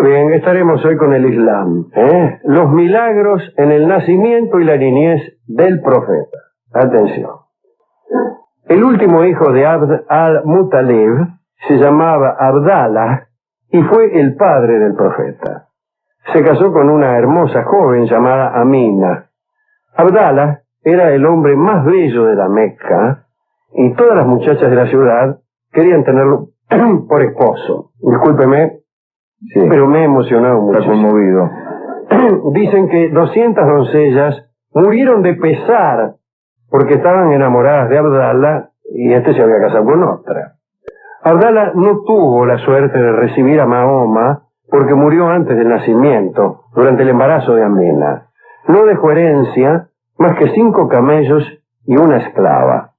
Muy bien, estaremos hoy con el Islam, los milagros en el nacimiento y la niñez del profeta. Atención. El último hijo de Abd al-Muttalib se llamaba Abdallah y fue el padre del profeta. Se casó con una hermosa joven llamada Amina. Abdallah era el hombre más bello de la Meca y todas las muchachas de la ciudad querían tenerlo por esposo. Discúlpeme, sí, pero me he emocionado mucho. Está conmovido. Dicen que 200 doncellas murieron de pesar porque estaban enamoradas de Abdallah y este se había casado con otra. Abdallah no tuvo la suerte de recibir a Mahoma porque murió antes del nacimiento, durante el embarazo de Amina. No dejó herencia más que 5 camellos y una esclava.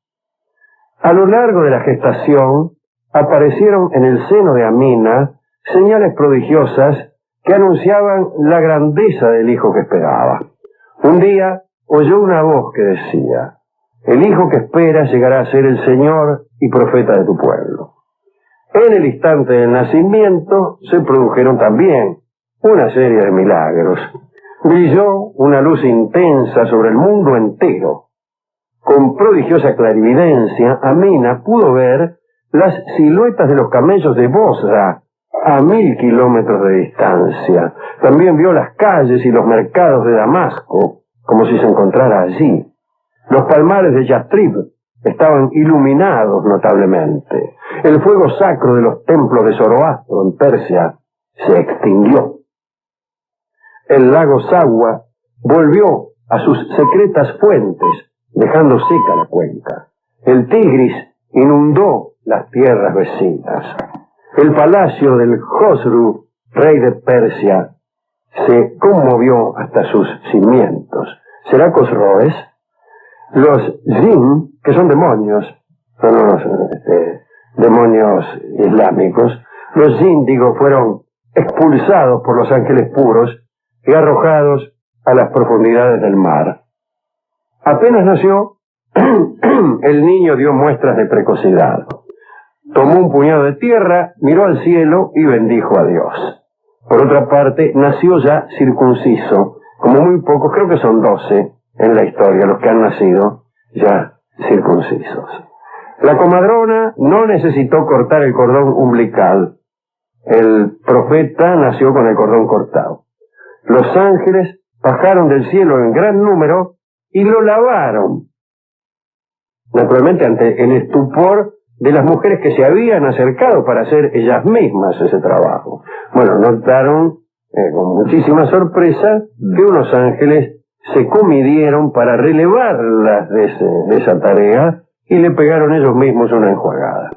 A lo largo de la gestación aparecieron en el seno de Amina señales prodigiosas que anunciaban la grandeza del hijo que esperaba. Un día oyó una voz que decía: el hijo que esperas llegará a ser el Señor y profeta de tu pueblo. En el instante del nacimiento se produjeron también una serie de milagros. Brilló una luz intensa sobre el mundo entero. Con prodigiosa clarividencia, Amina pudo ver las siluetas de los camellos de Bosra a 1000 kilómetros de distancia. También vio las calles y los mercados de Damasco, como si se encontrara allí. Los palmares de Yatrib estaban iluminados notablemente. El fuego sacro de los templos de Zoroastro en Persia se extinguió. El lago Sawa volvió a sus secretas fuentes, dejando seca la cuenca. El Tigris inundó las tierras vecinas. El palacio del Khosru, rey de Persia, se conmovió hasta sus cimientos. ¿Será Cosroes? Los jinn, que son demonios, son los demonios islámicos, los jinn, fueron expulsados por los ángeles puros y arrojados a las profundidades del mar. Apenas nació, el niño dio muestras de precocidad. Tomó un puñado de tierra, miró al cielo y bendijo a Dios. Por otra parte, nació ya circunciso, como muy pocos, creo que son 12 en la historia, los que han nacido ya circuncisos. La comadrona no necesitó cortar el cordón umbilical. El profeta nació con el cordón cortado. Los ángeles bajaron del cielo en gran número y lo lavaron. Naturalmente ante el estupor de las mujeres que se habían acercado para hacer ellas mismas ese trabajo. Bueno, notaron con muchísima sorpresa que unos ángeles se comidieron para relevarlas de esa tarea y le pegaron ellos mismos una enjuagada.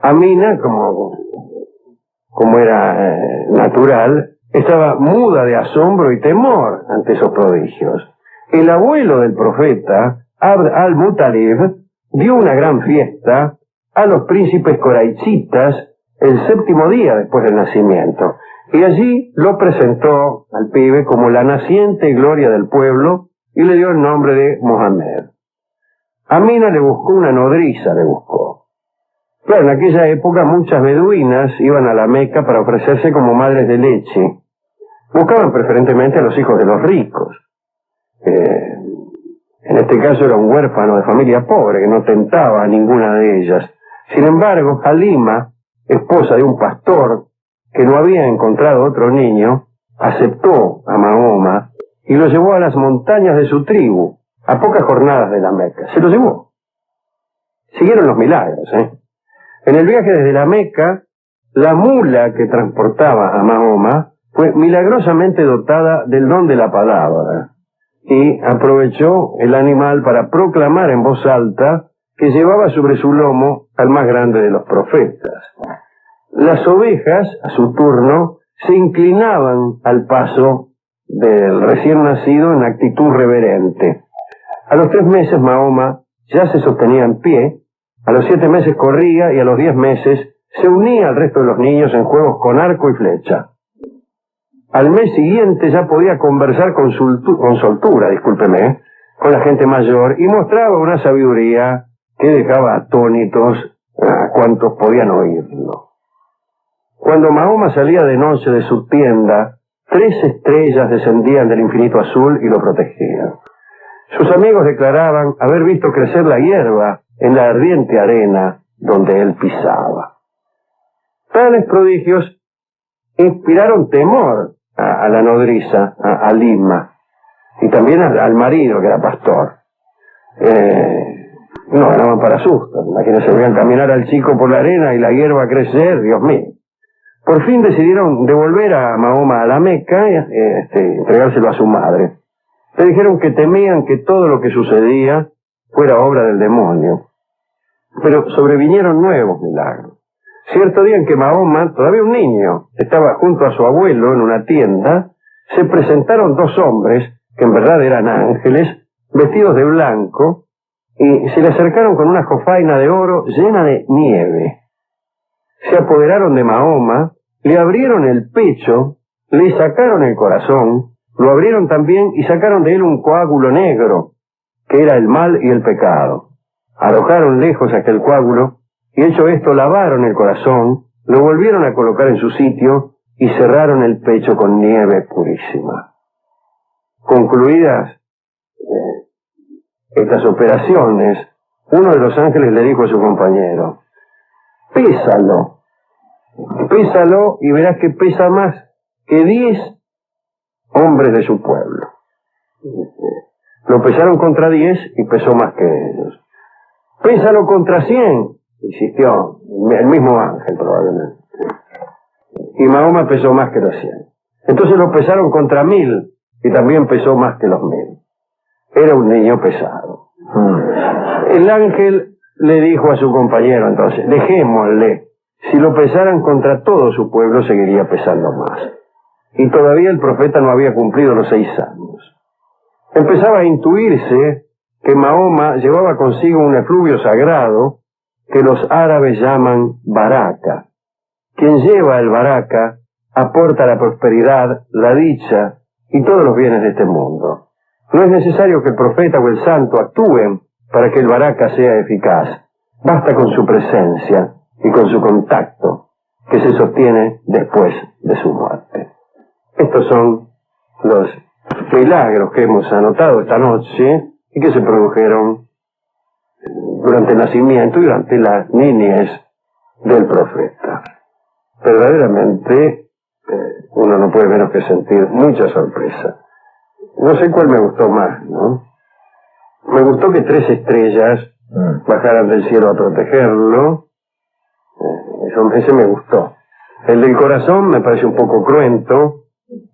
Amina, como era natural, estaba muda de asombro y temor ante esos prodigios. El abuelo del profeta, Abd al-Muttalib, dio una gran fiesta a los príncipes coraichitas el 7º día después del nacimiento. Y allí lo presentó al pibe como la naciente gloria del pueblo y le dio el nombre de Mohamed. Amina le buscó una nodriza, Claro, en aquella época muchas beduinas iban a la Meca para ofrecerse como madres de leche. Buscaban preferentemente a los hijos de los ricos. En este caso era un huérfano de familia pobre que no tentaba a ninguna de ellas. Sin embargo, Halima, esposa de un pastor que no había encontrado otro niño, aceptó a Mahoma y lo llevó a las montañas de su tribu, a pocas jornadas de la Meca. Se lo llevó. Siguieron los milagros, En el viaje desde la Meca, la mula que transportaba a Mahoma fue milagrosamente dotada del don de la palabra y aprovechó el animal para proclamar en voz alta que llevaba sobre su lomo al más grande de los profetas. Las ovejas, a su turno, se inclinaban al paso del recién nacido en actitud reverente. A los 3 meses Mahoma ya se sostenía en pie, a los 7 meses corría y a los 10 meses se unía al resto de los niños en juegos con arco y flecha. Al mes siguiente ya podía conversar con soltura, con la gente mayor y mostraba una sabiduría que dejaba atónitos a cuantos podían oírlo. Cuando Mahoma salía de noche de su tienda, 3 estrellas descendían del infinito azul y lo protegían. Sus amigos declaraban haber visto crecer la hierba en la ardiente arena donde él pisaba. Tales prodigios inspiraron temor a la nodriza, a Lima, y también al marido, que era pastor. No ganaban para susto. Imagínense, veían caminar al chico por la arena y la hierba crecer, Dios mío. Por fin decidieron devolver a Mahoma a la Meca y entregárselo a su madre. Le dijeron que temían que todo lo que sucedía fuera obra del demonio. Pero sobrevinieron nuevos milagros. Cierto día en que Mahoma, todavía un niño, estaba junto a su abuelo en una tienda, se presentaron 2 hombres, que en verdad eran ángeles, vestidos de blanco, y se le acercaron con una jofaina de oro llena de nieve. Se apoderaron de Mahoma, le abrieron el pecho, le sacaron el corazón, lo abrieron también y sacaron de él un coágulo negro, que era el mal y el pecado. Arrojaron lejos aquel coágulo, y hecho esto lavaron el corazón, lo volvieron a colocar en su sitio y cerraron el pecho con nieve purísima. Concluidas estas operaciones, uno de los ángeles le dijo a su compañero: pésalo y verás que pesa más que 10 hombres de su pueblo. Lo pesaron contra 10 y pesó más que ellos. Pésalo contra 100, insistió el mismo ángel probablemente. Y Mahoma pesó más que los 100. Entonces lo pesaron contra 1000 y también pesó más que los 1000. Era un niño pesado. El ángel le dijo a su compañero entonces: dejémosle. Si lo pesaran contra todo su pueblo, seguiría pesando más. Y todavía el profeta no había cumplido los 6 años. Empezaba a intuirse que Mahoma llevaba consigo un efluvio sagrado que los árabes llaman baraka. Quien lleva el baraka aporta la prosperidad, la dicha y todos los bienes de este mundo. No es necesario que el profeta o el santo actúen para que el baraka sea eficaz. Basta con su presencia y con su contacto, que se sostiene después de su muerte. Estos son los milagros que hemos anotado esta noche y que se produjeron durante el nacimiento y durante la niñez del profeta. Verdaderamente uno no puede menos que sentir mucha sorpresa. No sé cuál me gustó más, ¿no? Me gustó que 3 estrellas bajaran del cielo a protegerlo. Ese me gustó. El del corazón me parece un poco cruento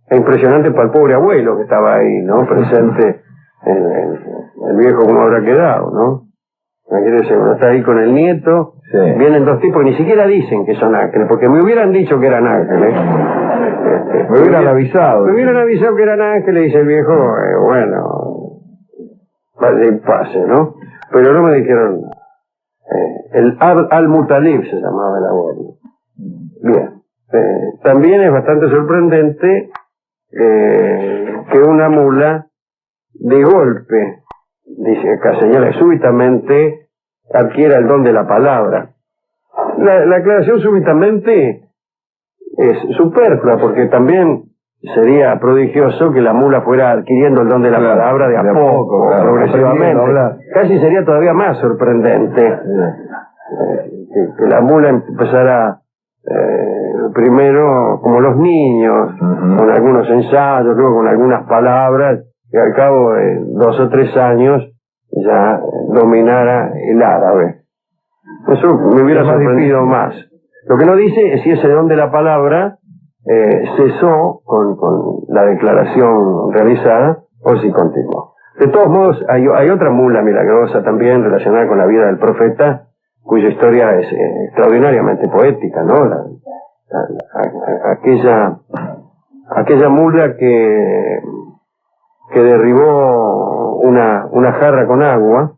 e impresionante para el pobre abuelo que estaba ahí, ¿no? Presente, el viejo como habrá quedado, ¿no? Imagínense, uno está ahí con el nieto, sí. Vienen 2 tipos que ni siquiera dicen que son ángeles, porque me hubieran dicho que eran ángeles. Me hubieran avisado. Me hubieran avisado que eran ángeles, dice el viejo, bueno, vaya y pase, ¿no? Pero no me dijeron nada. El al-Mutalib se llamaba el abuelo. Bien. También es bastante sorprendente que una mula de golpe, dice acá, señala, súbitamente adquiera el don de la palabra. La aclaración súbitamente es superflua, porque también sería prodigioso que la mula fuera adquiriendo el don de la palabra de a poco, progresivamente. Casi sería todavía más sorprendente que la mula empezara primero como los niños, con algunos ensayos, luego con algunas palabras, y al cabo de 2 o 3 años ya dominara el árabe. Eso me hubiera sorprendido más. Lo que no dice es si ese don de la palabra cesó con la declaración realizada o si continuó. De todos modos, hay otra mula milagrosa también relacionada con la vida del profeta, cuya historia es extraordinariamente poética, ¿no? Aquella mula que derribó una jarra con agua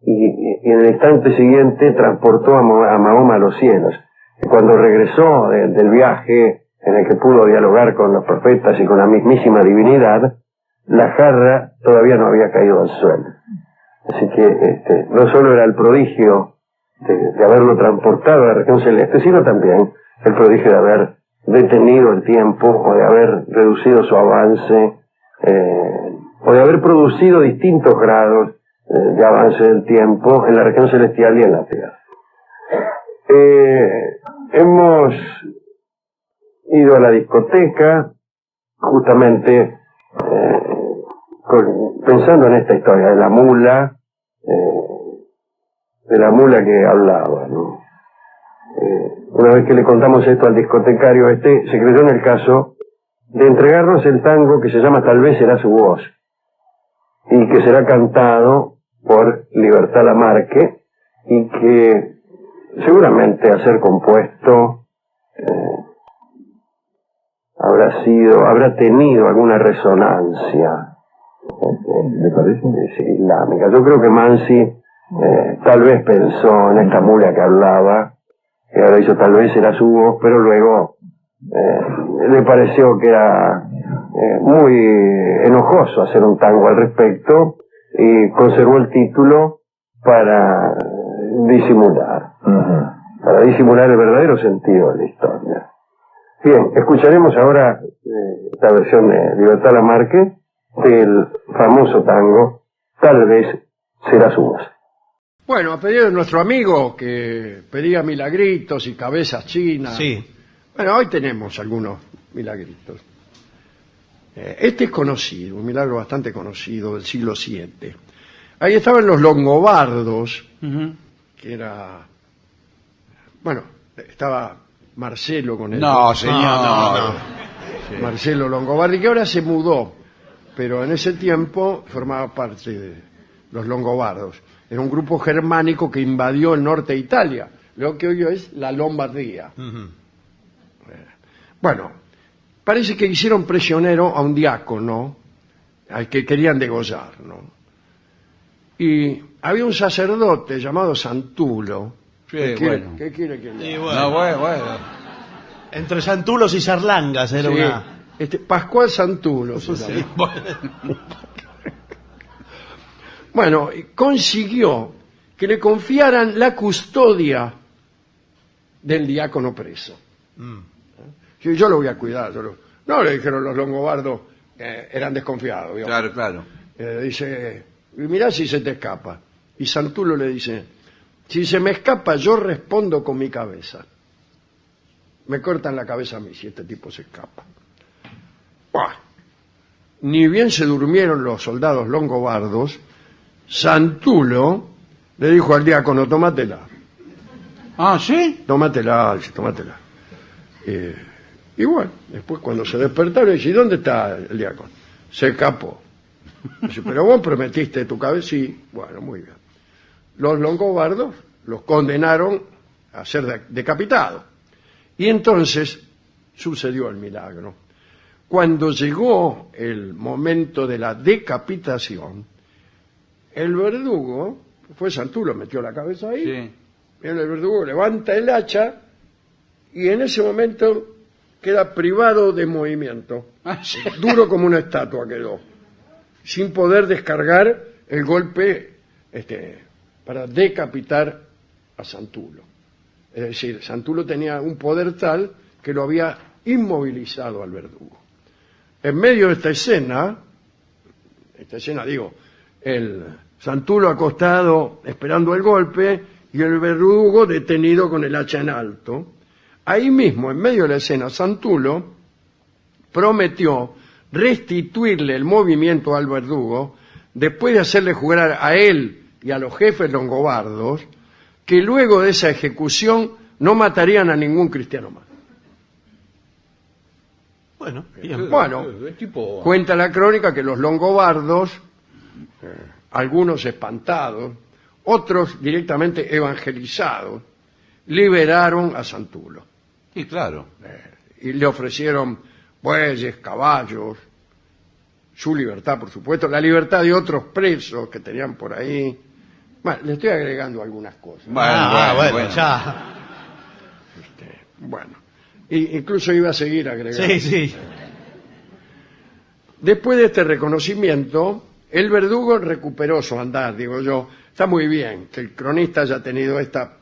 y en el instante siguiente transportó a Mahoma a los cielos. Y cuando regresó del viaje en el que pudo dialogar con los profetas y con la mismísima divinidad, la jarra todavía no había caído al suelo. Así que no solo era el prodigio de haberlo transportado a la región celeste, sino también el prodigio de haber detenido el tiempo o de haber reducido su avance o de haber producido distintos grados de avance del tiempo en la región celestial y en la Tierra. Hemos ido a la discoteca justamente pensando en esta historia de la mula que hablaba, ¿no? Una vez que le contamos esto al discotecario, se creyó en el caso de entregarnos el tango que se llama Tal vez será su voz, y que será cantado por Libertad Lamarque, y que seguramente al ser compuesto habrá tenido alguna resonancia, ¿me parece? Islámica. Yo creo que Mansi tal vez pensó en esta mula que hablaba, que ahora hizo tal vez era su voz, pero luego le pareció que era muy enojoso hacer un tango al respecto y conservó el título para disimular, el verdadero sentido de la historia. Bien, escucharemos ahora esta versión de Libertad Lamarque del famoso tango Tal vez será su voz. Bueno, a pedido de nuestro amigo que pedía milagritos y cabezas chinas. Sí. Bueno, hoy tenemos algunos milagritos. Este es conocido, un milagro bastante conocido del siglo VII. Ahí estaban los longobardos, que era... Bueno, estaba Marcelo con él. No, señor. No. Sí. Marcelo Longobardi, que ahora se mudó, pero en ese tiempo formaba parte de los longobardos. Era un grupo germánico que invadió el norte de Italia, lo que hoy es la Lombardía. Bueno, parece que hicieron prisionero a un diácono al que querían degollar, ¿no? Y había un sacerdote llamado Santulo. Sí, ¿Qué quiere que le Sí, haga? bueno. Entre santulos y sarlangas era Sí, una... Pascual Santulo. se Sí, llama. bueno. Bueno, consiguió que le confiaran la custodia del diácono preso. Sí, yo lo voy a cuidar. No, le dijeron los longobardos, eran desconfiados. Digamos. Claro. Dice, mirá si se te escapa. Y Santulo le dice, si se me escapa yo respondo con mi cabeza. Me cortan la cabeza a mí si este tipo se escapa. Buah. Ni bien se durmieron los soldados longobardos, Santulo le dijo al diácono, tómatela. Ah, ¿sí? Tómatela. Y bueno, después cuando se despertaron, dice, ¿y dónde está el diácono? Se escapó. Dice, pero vos prometiste tu cabeza. Sí, bueno, muy bien. Los longobardos los condenaron a ser decapitados. Y entonces sucedió el milagro. Cuando llegó el momento de la decapitación, el verdugo, fue Santulo, metió la cabeza ahí, Sí. y el verdugo levanta el hacha y en ese momento queda privado de movimiento. Ah, sí. Duro como una estatua quedó, sin poder descargar el golpe para decapitar a Santulo. Es decir, Santulo tenía un poder tal que lo había inmovilizado al verdugo. En medio de esta escena digo, el Santulo acostado esperando el golpe y el verdugo detenido con el hacha en alto. Ahí mismo, en medio de la escena, Santulo prometió restituirle el movimiento al verdugo después de hacerle jurar a él y a los jefes longobardos que luego de esa ejecución no matarían a ningún cristiano más. Bueno, bien. Bueno, cuenta la crónica que los longobardos, algunos espantados, otros directamente evangelizados, liberaron a Santulo. Sí, claro. Y le ofrecieron bueyes, caballos, su libertad, por supuesto, la libertad de otros presos que tenían por ahí. Bueno, le estoy agregando algunas cosas. Bueno, ya. Bueno, incluso iba a seguir agregando. Sí. Después de este reconocimiento, el verdugo recuperó su andar, digo yo. Está muy bien que el cronista haya tenido esta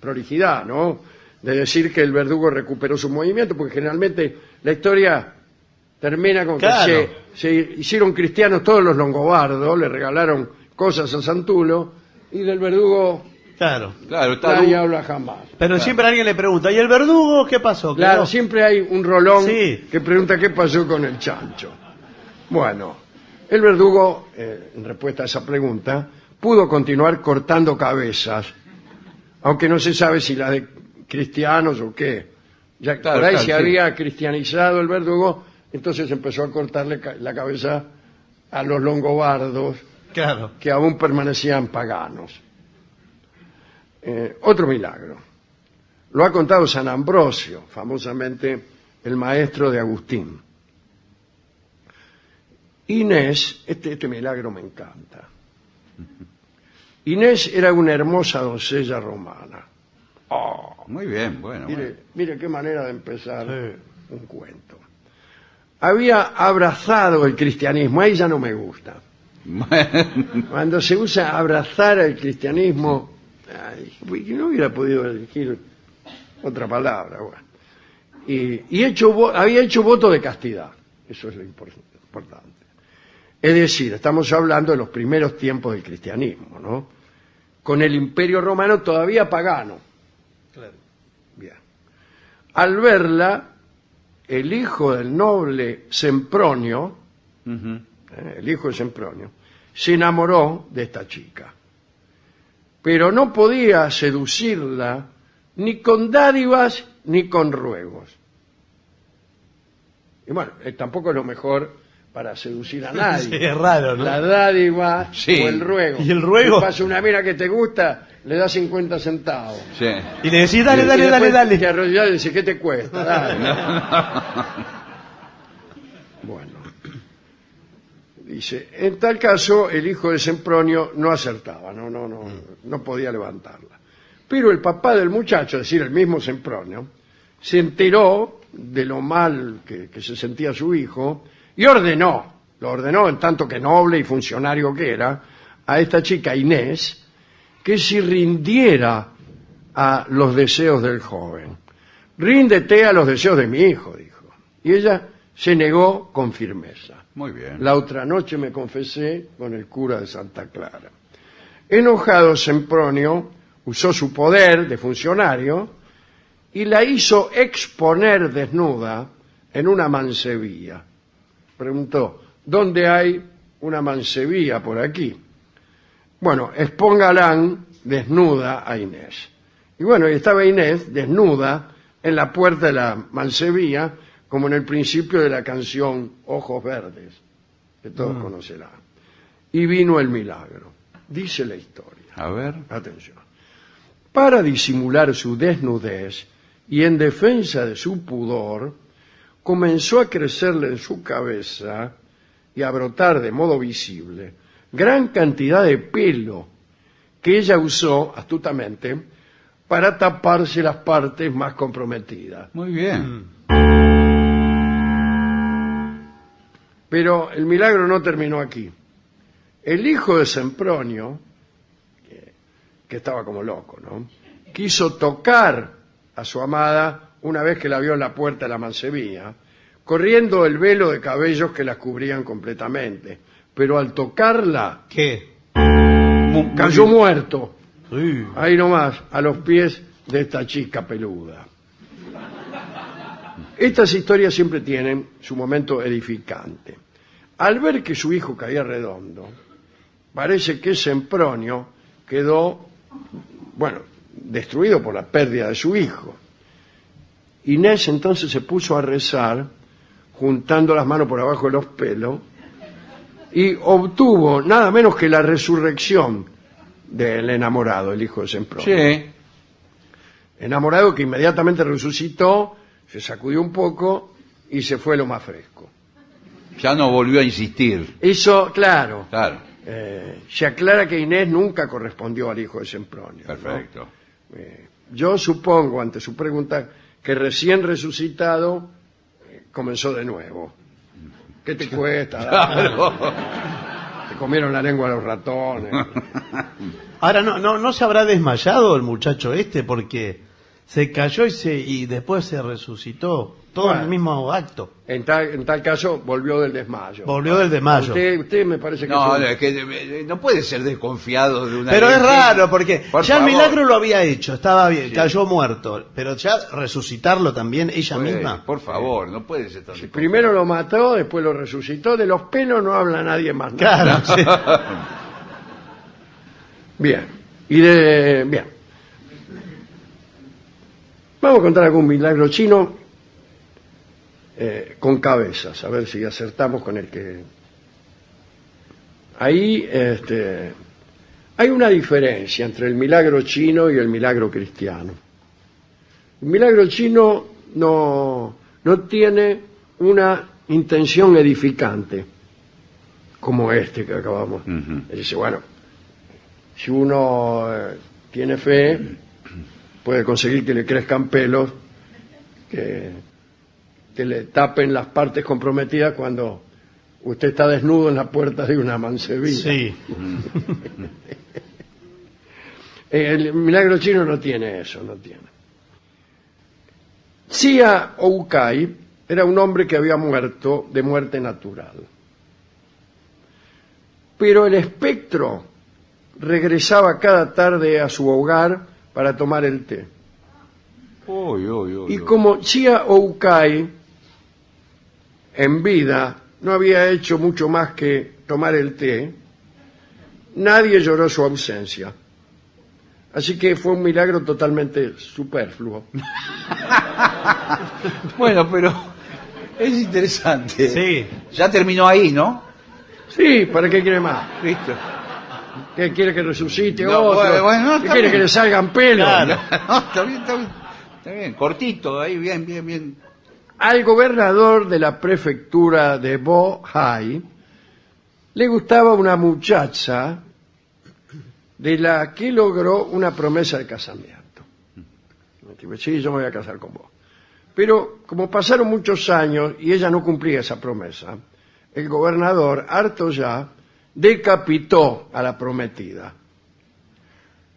prolijidad, ¿no? De decir que el verdugo recuperó su movimiento, porque generalmente la historia termina con Claro. que se hicieron cristianos todos los longobardos, le regalaron cosas a Santulo, y del verdugo Claro. Claro, está nadie habla jamás. Pero siempre alguien le pregunta, ¿y el verdugo qué pasó? Claro, ¿Quedó? siempre hay un rolón Sí. que pregunta qué pasó con el chancho. Bueno, el verdugo, en respuesta a esa pregunta, pudo continuar cortando cabezas, aunque no se sabe si las de cristianos o qué. Ya Claro, por ahí claro, se sí. había cristianizado el verdugo, entonces empezó a cortarle la cabeza a los longobardos Claro. que aún permanecían paganos. Otro milagro. Lo ha contado San Ambrosio, famosamente el maestro de Agustín. Inés, este milagro me encanta. Inés era una hermosa doncella romana. Oh, Muy bien, bueno. mire qué manera de empezar Sí. un cuento. Había abrazado el cristianismo, a ella no me gusta. Bueno. Cuando se usa abrazar el cristianismo, ay, no hubiera podido elegir otra palabra. Bueno. Y había hecho voto de castidad, eso es lo importante. Es decir, estamos hablando de los primeros tiempos del cristianismo, ¿no? Con el Imperio Romano todavía pagano. Claro. Bien. Al verla, el hijo del noble Sempronio, Ujú. el hijo de Sempronio, se enamoró de esta chica. Pero no podía seducirla ni con dádivas ni con ruegos. Y bueno, tampoco es lo mejor para seducir a nadie. Sí, es raro, ¿no? La dádiva Sí. o el ruego. ¿Y el ruego? Si pasa una mina que te gusta, le das 50 centavos. Sí. Y le decís, dale, Y dale, dale, después dale. te arrodillás y decís, ¿qué te cuesta? Dale. Bueno. Dice, en tal caso, el hijo de Sempronio no acertaba, no podía levantarla. Pero el papá del muchacho, es decir, el mismo Sempronio, se enteró de lo mal que se sentía su hijo y lo ordenó en tanto que noble y funcionario que era, a esta chica Inés, que se rindiera a los deseos del joven. Ríndete a los deseos de mi hijo, dijo. Y ella se negó con firmeza. Muy bien. La otra noche me confesé con el cura de Santa Clara. Enojado, Sempronio usó su poder de funcionario y la hizo exponer desnuda en una mancebía. Preguntó, ¿dónde hay una mancebía por aquí? Bueno, expóngala desnuda a Inés. Y bueno, y estaba Inés desnuda en la puerta de la mancebía, como en el principio de la canción Ojos Verdes, que todos conocerán. Y vino el milagro. Dice la historia. A ver. Atención. Para disimular su desnudez y en defensa de su pudor, comenzó a crecerle en su cabeza y a brotar de modo visible gran cantidad de pelo que ella usó astutamente para taparse las partes más comprometidas. Muy bien. Pero el milagro no terminó aquí. El hijo de Sempronio, que estaba como loco, ¿no?, quiso tocar a su amada una vez que la vio en la puerta de la mancebía, corriendo el velo de cabellos que la cubrían completamente. Pero al tocarla, ¿Qué? cayó muerto, Sí. ahí nomás, a los pies de esta chica peluda. Estas historias siempre tienen su momento edificante. Al ver que su hijo caía redondo, parece que Sempronio quedó, destruido por la pérdida de su hijo. Inés entonces se puso a rezar, juntando las manos por abajo de los pelos, y obtuvo nada menos que la resurrección del enamorado, el hijo de Sempronio. Sí. Enamorado que inmediatamente resucitó, se sacudió un poco y se fue lo más fresco. Ya no volvió a insistir. Eso, claro, Claro. se aclara que Inés nunca correspondió al hijo de Sempronio, ¿no? Perfecto. Yo supongo, ante su pregunta, que recién resucitado comenzó de nuevo. ¿Qué te cuesta? Claro. Se comieron la lengua de los ratones. Ahora, no se habrá desmayado el muchacho este porque se cayó y después se resucitó. Todo en el mismo acto. En tal caso, volvió del desmayo. Volvió del desmayo. Usted me parece que... No, sí. es que no puede ser desconfiado de una... Pero es leyenda. raro porque Por ya favor. el milagro lo había hecho, estaba bien, Sí. cayó muerto. Pero ya resucitarlo también ella Pues, misma. por favor, no puede ser tan... Primero lo mató, después lo resucitó. De los pelos no habla nadie más. nada. Claro, sí. Bien. Bien. Vamos a contar algún milagro chino con cabezas, a ver si acertamos con el que... Ahí hay una diferencia entre el milagro chino y el milagro cristiano. El milagro chino no tiene una intención edificante, como este que acabamos. Ujú. Dice, bueno, si uno tiene fe, puede conseguir que le crezcan pelos, que le tapen las partes comprometidas cuando usted está desnudo en la puerta de una mansevilla. Sí. El milagro chino no tiene eso, no tiene. Xia Oukai era un hombre que había muerto de muerte natural. Pero el espectro regresaba cada tarde a su hogar para tomar el té. Uy, uy, uy, Y uy. como Xia Oukai en vida no había hecho mucho más que tomar el té, nadie lloró su ausencia. Así que fue un milagro totalmente superfluo. Bueno, pero es interesante. Sí. Ya terminó ahí, ¿no? Sí, ¿para qué quiere más? Listo. ¿Qué quiere que resucite No, otro? bueno, ¿Qué está quiere bien. que le salgan pelos? Claro. No, está bien, está bien. Está bien, cortito, ahí, bien, bien, bien. Al gobernador de la prefectura de Bohai le gustaba una muchacha de la que logró una promesa de casamiento. Dijo, sí, yo me voy a casar con vos. Pero como pasaron muchos años y ella no cumplía esa promesa, el gobernador, harto ya, decapitó a la prometida.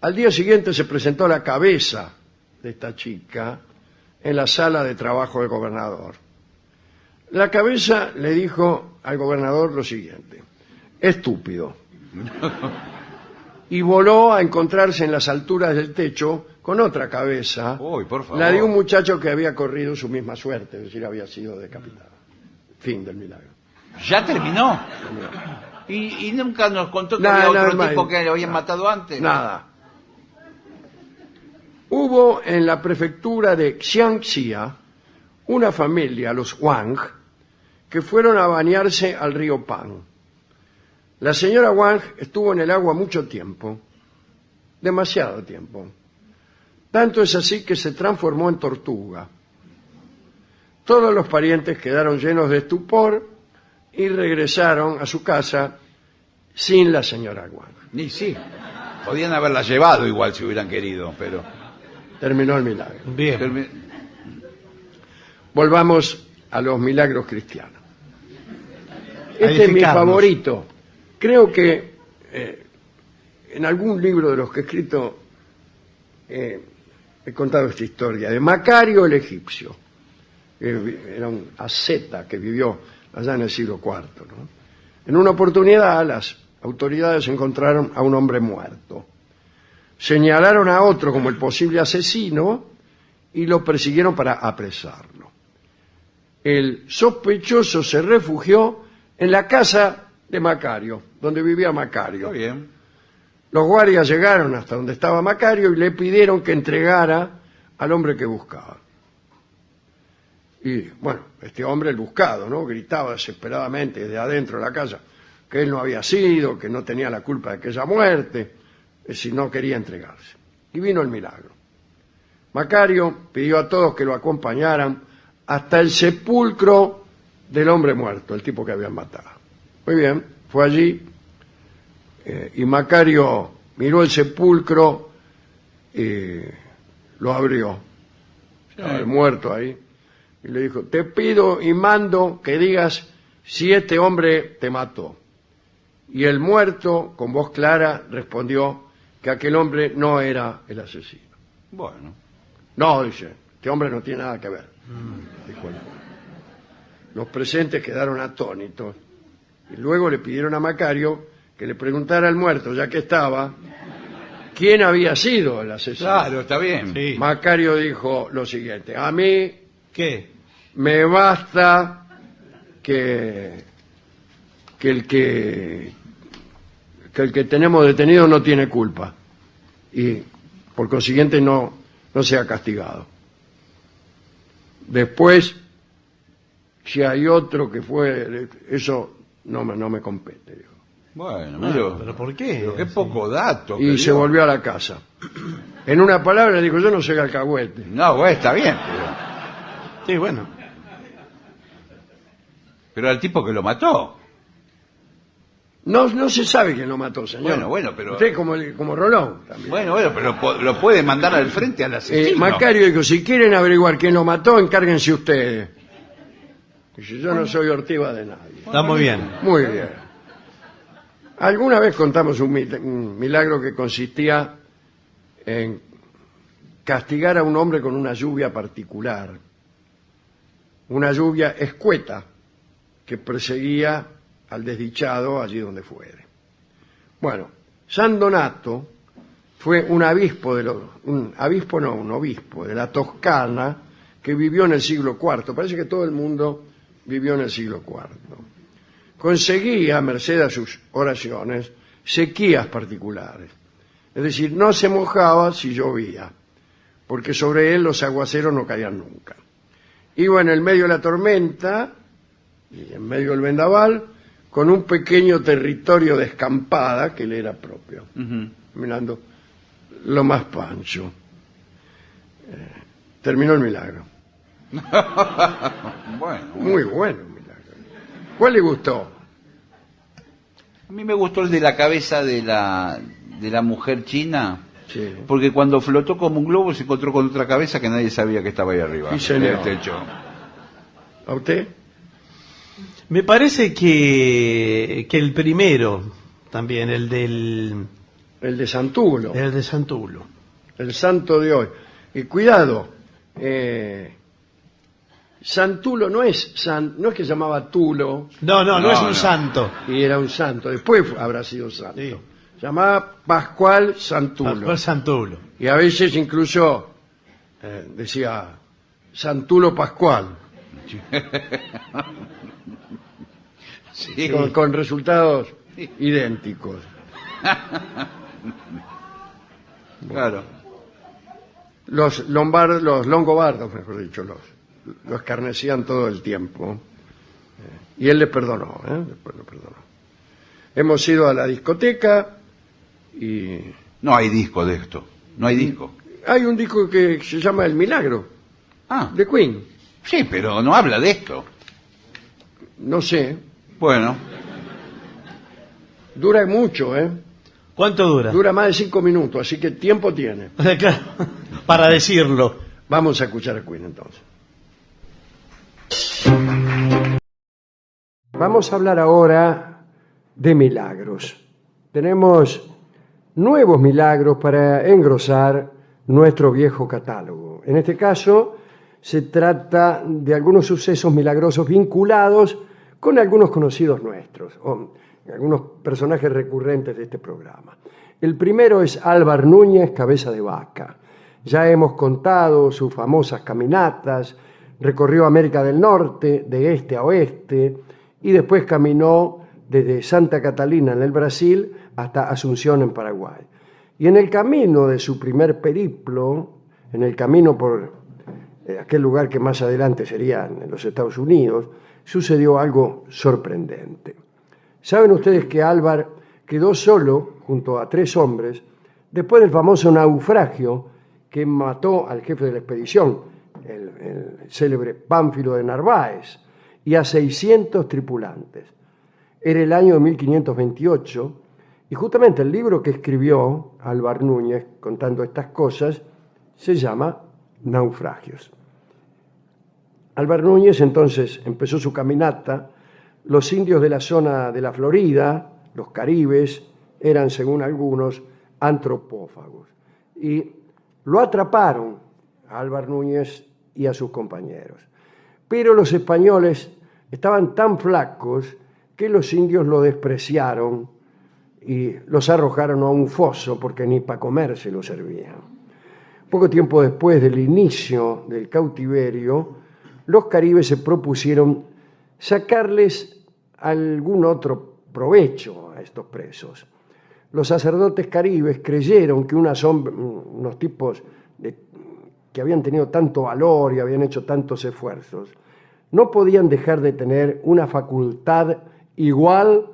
Al día siguiente se presentó la cabeza de esta chica en la sala de trabajo del gobernador. La cabeza le dijo al gobernador lo siguiente: estúpido. Y voló a encontrarse en las alturas del techo con otra cabeza, Uy, por favor. la de un muchacho que había corrido su misma suerte, es decir, había sido decapitado. Fin del milagro. ¿Ya terminó? Y nunca nos contó que Nada, había otro nada tipo más. que lo habían matado antes. Nada. Hubo en la prefectura de Xiangxia una familia, los Wang, que fueron a bañarse al río Pan. La señora Wang estuvo en el agua mucho tiempo, demasiado tiempo. Tanto es así que se transformó en tortuga. Todos los parientes quedaron llenos de estupor y regresaron a su casa sin la señora Wang. Ni sí. Podían haberla llevado igual si hubieran querido, pero... Terminó el milagro. Bien. Volvamos a los milagros cristianos. Este es mi edificarnos. favorito. Creo que en algún libro de los que he escrito he contado esta historia de Macario el egipcio. Era un asceta que vivió allá en el siglo IV, ¿no? En una oportunidad las autoridades encontraron a un hombre muerto. Señalaron a otro como el posible asesino y lo persiguieron para apresarlo. El sospechoso se refugió en la casa de Macario, donde vivía Macario. Está bien. Los guardias llegaron hasta donde estaba Macario y le pidieron que entregara al hombre que buscaba. Y bueno, este hombre, el buscado, ¿no?, gritaba desesperadamente desde adentro de la casa que él no había sido, que no tenía la culpa de aquella muerte, si no quería entregarse. Y vino el milagro. Macario pidió a todos que lo acompañaran hasta el sepulcro del hombre muerto, el tipo que habían matado. Muy bien, fue allí y Macario miró el sepulcro y lo abrió. Estaba el muerto ahí. Y le dijo: te pido y mando que digas si este hombre te mató. Y el muerto, con voz clara, respondió que aquel hombre no era el asesino. Bueno. No, dice, este hombre no tiene nada que ver. Dijo él. Los presentes quedaron atónitos y luego le pidieron a Macario que le preguntara al muerto, ya que estaba, quién había sido el asesino. Claro, está bien. Sí. Macario dijo lo siguiente: a mí ¿Qué? me basta que el que tenemos detenido no tiene culpa y por consiguiente no sea castigado. Después, si hay otro que fue, eso no me compete, dijo. Bueno, ¿Pero por qué? Pero qué poco dato. Y que se dio. volvió a la casa. En una palabra dijo, yo no soy alcahuete. No, bueno, está bien. Sí, bueno. Pero al tipo que lo mató. No se sabe quién lo mató, señor. Bueno, pero... Usted como Rolón también. Bueno, pero lo puede mandar al frente al asesino. Macario dijo, si quieren averiguar quién lo mató, encárguense ustedes. Dice, yo no soy ortiva de nadie. Está muy bien. Muy bien. Alguna vez contamos un milagro que consistía en castigar a un hombre con una lluvia particular. Una lluvia escueta que perseguía al desdichado allí donde fuere. Bueno, San Donato fue un obispo de la Toscana que vivió en el siglo IV. Parece que todo el mundo vivió en el siglo IV. Conseguía, merced a sus oraciones, sequías particulares. Es decir, no se mojaba si llovía, porque sobre él los aguaceros no caían nunca. Iba en el medio de la tormenta y en medio del vendaval con un pequeño territorio de escampada que le era propio, mirando lo más pancho. Terminó el milagro. Bueno, Muy bueno el milagro. ¿Cuál le gustó? a mí me gustó el de la cabeza de la mujer china, Sí. porque cuando flotó como un globo se encontró con otra cabeza que nadie sabía que estaba ahí arriba. Sí, señor. En el techo. ¿A usted? Me parece que el primero, también, el El de Santulo, de Santulo. el santo de hoy. Y cuidado, Santulo no es que se llamaba Tulo No es un no. santo. y era un santo, después habrá sido santo. Sí. Se llamaba Pascual Santulo. Pascual Santulo. Y a veces incluso decía Santulo Pascual, Sí. con resultados idénticos. Claro. Los longobardos, mejor dicho, lo escarnecían todo el tiempo. Y él le perdonó, después lo perdonó. Hemos ido a la discoteca y No hay disco de esto. No hay disco. hay un disco que se llama El Milagro, Ah, de Queen. sí, pero no habla de esto. No sé, Bueno, dura mucho, ¿Cuánto dura? Dura más de 5 minutos, así que tiempo tiene. Claro, para decirlo. Vamos a escuchar a Queen entonces. Vamos a hablar ahora de milagros. Tenemos nuevos milagros para engrosar nuestro viejo catálogo. En este caso, se trata de algunos sucesos milagrosos vinculados con algunos conocidos nuestros, o algunos personajes recurrentes de este programa. El primero es Álvar Núñez, cabeza de vaca. Ya hemos contado sus famosas caminatas, recorrió América del Norte, de este a oeste, y después caminó desde Santa Catalina en el Brasil hasta Asunción en Paraguay. Y en el camino de su primer periplo, en el camino por aquel lugar que más adelante sería en los Estados Unidos, sucedió algo sorprendente. ¿Saben ustedes que Álvar quedó solo junto a 3 hombres después del famoso naufragio que mató al jefe de la expedición, el célebre Pánfilo de Narváez, y a 600 tripulantes? Era el año de 1528 y justamente el libro que escribió Álvar Núñez contando estas cosas se llama Naufragios. Álvar Núñez entonces empezó su caminata. Los indios de la zona de la Florida, Los caribes eran, según algunos, antropófagos. Y lo atraparon a Álvar Núñez y a sus compañeros. Pero los españoles estaban tan flacos que los indios lo despreciaron y los arrojaron a un foso porque ni para comer se lo servían. Poco tiempo después del inicio del cautiverio, los caribes se propusieron sacarles algún otro provecho a estos presos. Los sacerdotes caribes creyeron que unos tipos que habían tenido tanto valor y habían hecho tantos esfuerzos, no podían dejar de tener una facultad igual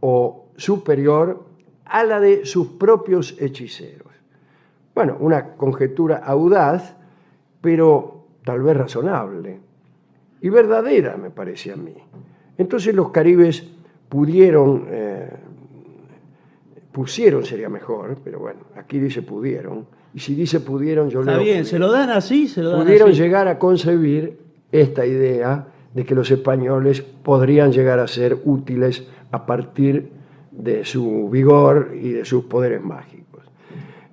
o superior a la de sus propios hechiceros. Bueno, una conjetura audaz, pero tal vez razonable y verdadera, me parece a mí. Entonces los caribes pusieron sería mejor, pero bueno, aquí dice pudieron, y si dice pudieron, yo leo. Está bien, se lo dan así, se lo dan pudieron así. llegar a concebir esta idea de que los españoles podrían llegar a ser útiles a partir de su vigor y de sus poderes mágicos.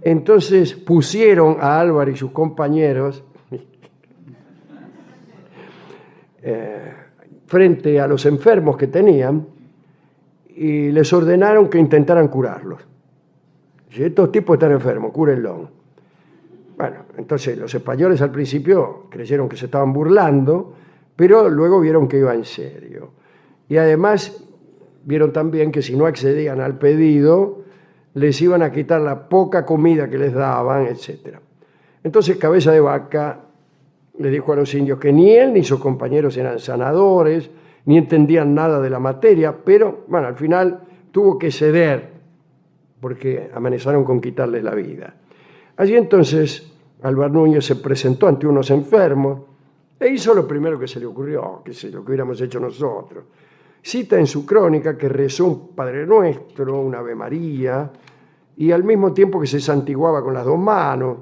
Entonces pusieron a Álvar y sus compañeros frente a los enfermos que tenían y les ordenaron que intentaran curarlos. Si estos tipos están enfermos, cúrenlos. Bueno, entonces los españoles al principio creyeron que se estaban burlando, pero luego vieron que iba en serio. Y además vieron también que si no accedían al pedido, les iban a quitar la poca comida que les daban, etc. Entonces Cabeza de Vaca le dijo a los indios que ni él ni sus compañeros eran sanadores, ni entendían nada de la materia, pero bueno, al final tuvo que ceder, porque amenazaron con quitarles la vida. Allí entonces Álvar Núñez se presentó ante unos enfermos e hizo lo primero que se le ocurrió, que es lo que hubiéramos hecho nosotros. Cita en su crónica que rezó un Padre Nuestro, una Ave María, y al mismo tiempo que se santiguaba con las dos manos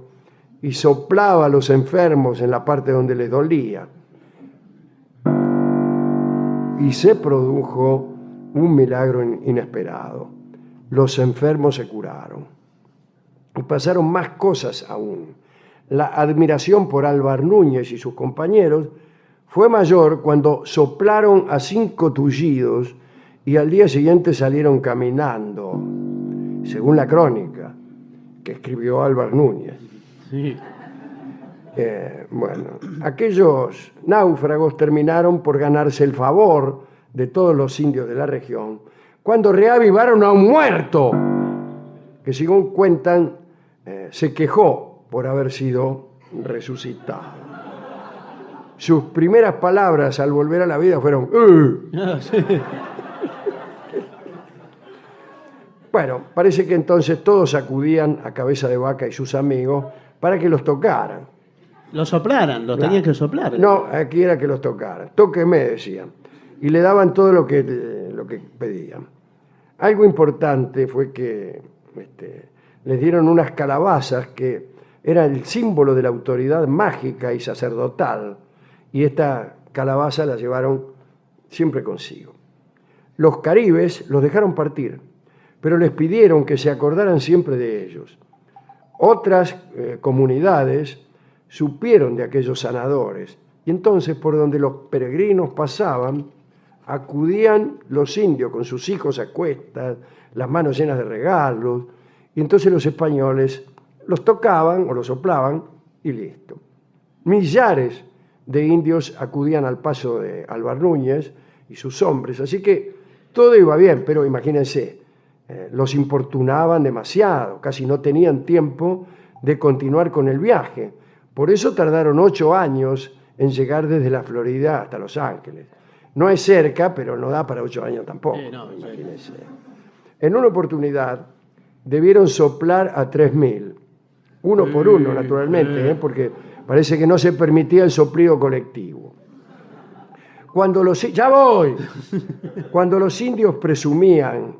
y soplaba a los enfermos en la parte donde les dolía. Y se produjo un milagro inesperado. Los enfermos se curaron. Y pasaron más cosas aún. La admiración por Álvar Núñez y sus compañeros fue mayor cuando soplaron a 5 tullidos y al día siguiente salieron caminando, según la crónica que escribió Álvar Núñez. Sí. Bueno, aquellos náufragos terminaron por ganarse el favor de todos los indios de la región cuando reavivaron a un muerto que, según cuentan, se quejó por haber sido resucitado. Sus primeras palabras al volver a la vida fueron Sí. Bueno, parece que entonces todos acudían a Cabeza de Vaca y sus amigos para que los tocaran. Lo soplaran, lo tenían que soplar. No, aquí era que los tocaran. Tóqueme, decían. Y le daban todo lo que pedían. Algo importante fue que les dieron unas calabazas que eran el símbolo de la autoridad mágica y sacerdotal. Y esta calabaza la llevaron siempre consigo. Los caribes los dejaron partir, pero les pidieron que se acordaran siempre de ellos. Otras comunidades supieron de aquellos sanadores, y entonces por donde los peregrinos pasaban, acudían los indios con sus hijos a cuestas, las manos llenas de regalos, y entonces los españoles los tocaban o los soplaban y listo. Millares de indios acudían al paso de Álvar Núñez y sus hombres, así que todo iba bien, pero imagínense, los importunaban demasiado, casi no tenían tiempo de continuar con el viaje. Por eso tardaron 8 años en llegar desde la Florida hasta Los Ángeles. No es cerca, pero no da para 8 años tampoco, imagínense. En una oportunidad debieron soplar a 3.000, uno por uno, naturalmente, porque parece que no se permitía el soplido colectivo. Cuando los indios presumían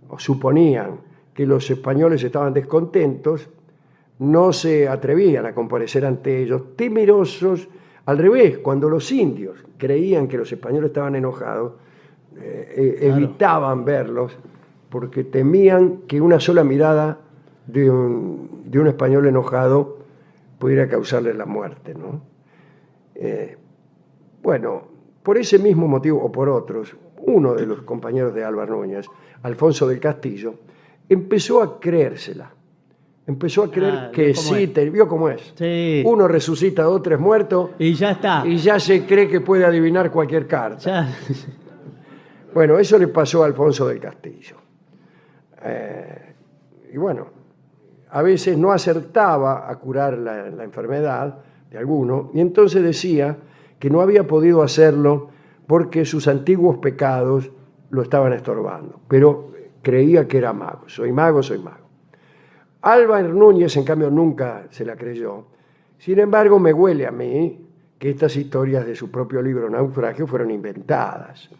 o suponían que los españoles estaban descontentos, no se atrevían a comparecer ante ellos, temerosos. Al revés, cuando los indios creían que los españoles estaban enojados, evitaban verlos porque temían que una sola mirada de un español enojado pudiera causarle la muerte, ¿no? Bueno, por ese mismo motivo o por otros, uno de los compañeros de Álvar Núñez, Alfonso del Castillo, empezó a creérsela. Empezó a creer que sí, vio cómo es. Sí. Uno resucita a 2 o 3 muertos Y ya está. y ya se cree que puede adivinar cualquier carta. Ya. Bueno, eso le pasó a Alfonso del Castillo. Y bueno, a veces no acertaba a curar la enfermedad de alguno, y entonces decía que no había podido hacerlo porque sus antiguos pecados lo estaban estorbando, pero creía que era mago. Soy mago, soy mago. Álvar Núñez, en cambio, nunca se la creyó. Sin embargo, me huele a mí que estas historias de su propio libro Naufragio fueron inventadas.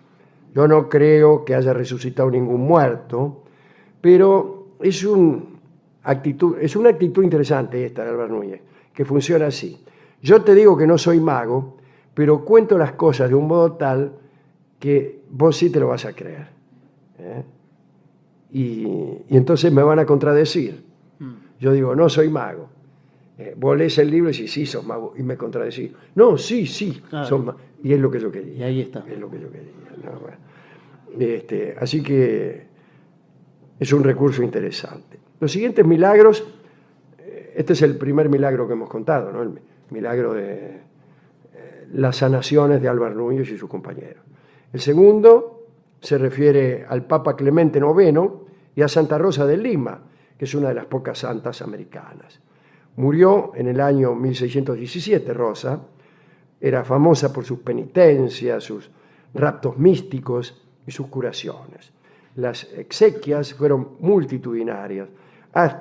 Yo no creo que haya resucitado ningún muerto, pero es una actitud interesante esta de Álvar Núñez, que funciona así. Yo te digo que no soy mago, pero cuento las cosas de un modo tal que vos sí te lo vas a creer. Y entonces me van a contradecir. Yo digo, no soy mago. Vos lees el libro y decís, sí, sos mago. Y me contradecís. No, sí, Claro. sos mago. Y es lo que yo quería. Y ahí está. Es lo que yo quería. No, bueno. Así que es un recurso interesante. Los siguientes milagros, este es el primer milagro que hemos contado, ¿no? El milagro de las sanaciones de Álvar Núñez y sus compañeros. El segundo se refiere al Papa Clemente IX y a Santa Rosa de Lima, que es una de las pocas santas americanas. Murió en el año 1617, Rosa. Era famosa por sus penitencias, sus raptos místicos y sus curaciones. Las exequias fueron multitudinarias.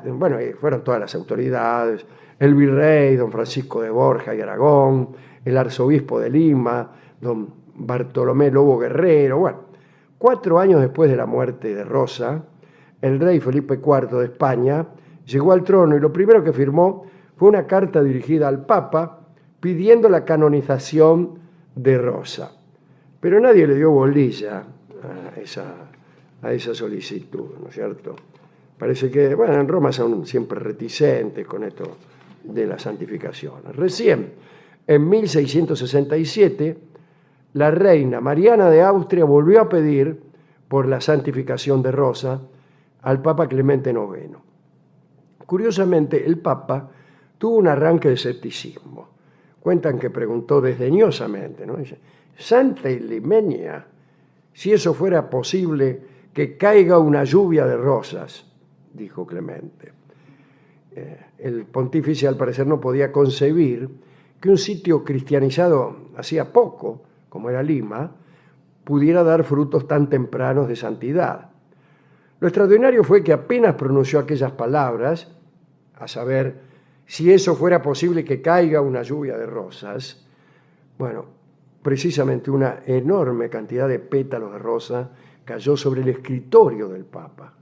Bueno, fueron todas las autoridades, el virrey, don Francisco de Borja y Aragón, el arzobispo de Lima, don Bartolomé Lobo Guerrero. Bueno, 4 años después de la muerte de Rosa, el rey Felipe IV de España llegó al trono y lo primero que firmó fue una carta dirigida al Papa pidiendo la canonización de Rosa. Pero nadie le dio bolilla a esa solicitud, ¿no es cierto? Parece que, bueno, en Roma son siempre reticentes con esto de la santificación. Recién, en 1667, la reina Mariana de Austria volvió a pedir por la santificación de Rosa al Papa Clemente IX. Curiosamente, el Papa tuvo un arranque de escepticismo. Cuentan que preguntó desdeñosamente, ¿no? Dice, Santa Ilimenia, si eso fuera posible, que caiga una lluvia de rosas, dijo Clemente. El pontífice, al parecer, no podía concebir que un sitio cristianizado hacía poco, como era Lima, pudiera dar frutos tan tempranos de santidad. Lo extraordinario fue que apenas pronunció aquellas palabras, a saber, si eso fuera posible que caiga una lluvia de rosas, bueno, precisamente una enorme cantidad de pétalos de rosa cayó sobre el escritorio del Papa.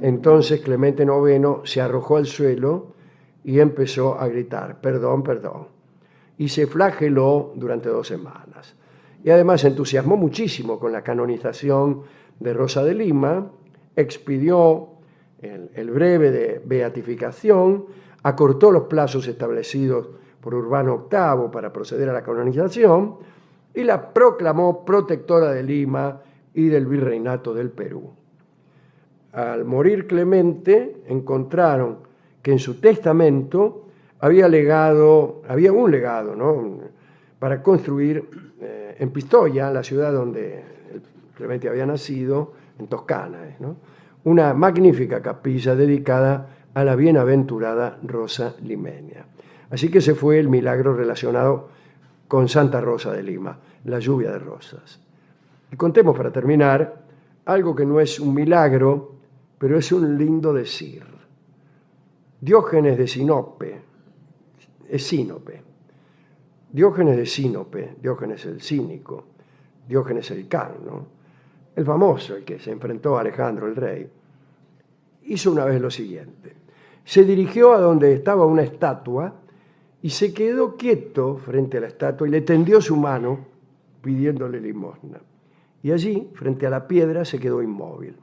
Entonces Clemente IX se arrojó al suelo y empezó a gritar, perdón, perdón. Y se flageló durante 2 semanas. Y además se entusiasmó muchísimo con la canonización de Rosa de Lima, expidió el breve de beatificación, acortó los plazos establecidos por Urbano VIII para proceder a la canonización y la proclamó protectora de Lima y del virreinato del Perú. Al morir Clemente, encontraron que en su testamento había un legado, ¿no? Para construir en Pistoia, la ciudad donde Clemente había nacido, en Toscana, ¿no? Una magnífica capilla dedicada a la bienaventurada Rosa Limeña. Así que ese fue el milagro relacionado con Santa Rosa de Lima, la lluvia de rosas. Y contemos para terminar algo que no es un milagro, pero es un lindo decir. Diógenes de Sinope, es Sínope. Diógenes de Sinope, Diógenes el cínico, Diógenes el can, ¿no? El famoso, el que se enfrentó a Alejandro el rey, hizo una vez lo siguiente. Se dirigió a donde estaba una estatua y se quedó quieto frente a la estatua y le tendió su mano pidiéndole limosna. Y allí, frente a la piedra, se quedó inmóvil.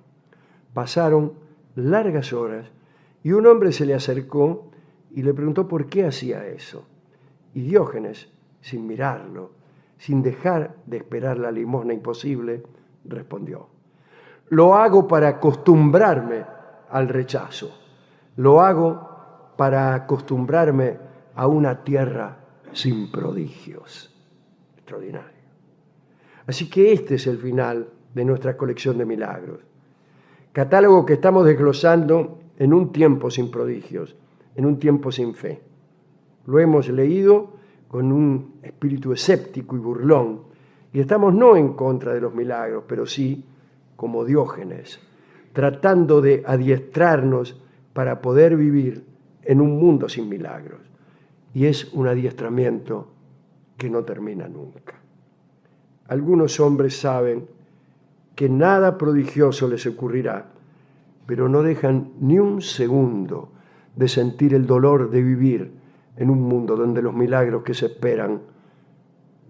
Pasaron largas horas y un hombre se le acercó y le preguntó por qué hacía eso. Y Diógenes, sin mirarlo, sin dejar de esperar la limosna imposible, respondió: lo hago para acostumbrarme al rechazo. Lo hago para acostumbrarme a una tierra sin prodigios. Extraordinario. Así que este es el final de nuestra colección de milagros. Catálogo que estamos desglosando en un tiempo sin prodigios, en un tiempo sin fe. Lo hemos leído con un espíritu escéptico y burlón, y estamos no en contra de los milagros, pero sí como Diógenes, tratando de adiestrarnos para poder vivir en un mundo sin milagros. Y es un adiestramiento que no termina nunca. Algunos hombres saben que nada prodigioso les ocurrirá, pero no dejan ni un segundo de sentir el dolor de vivir en un mundo donde los milagros que se esperan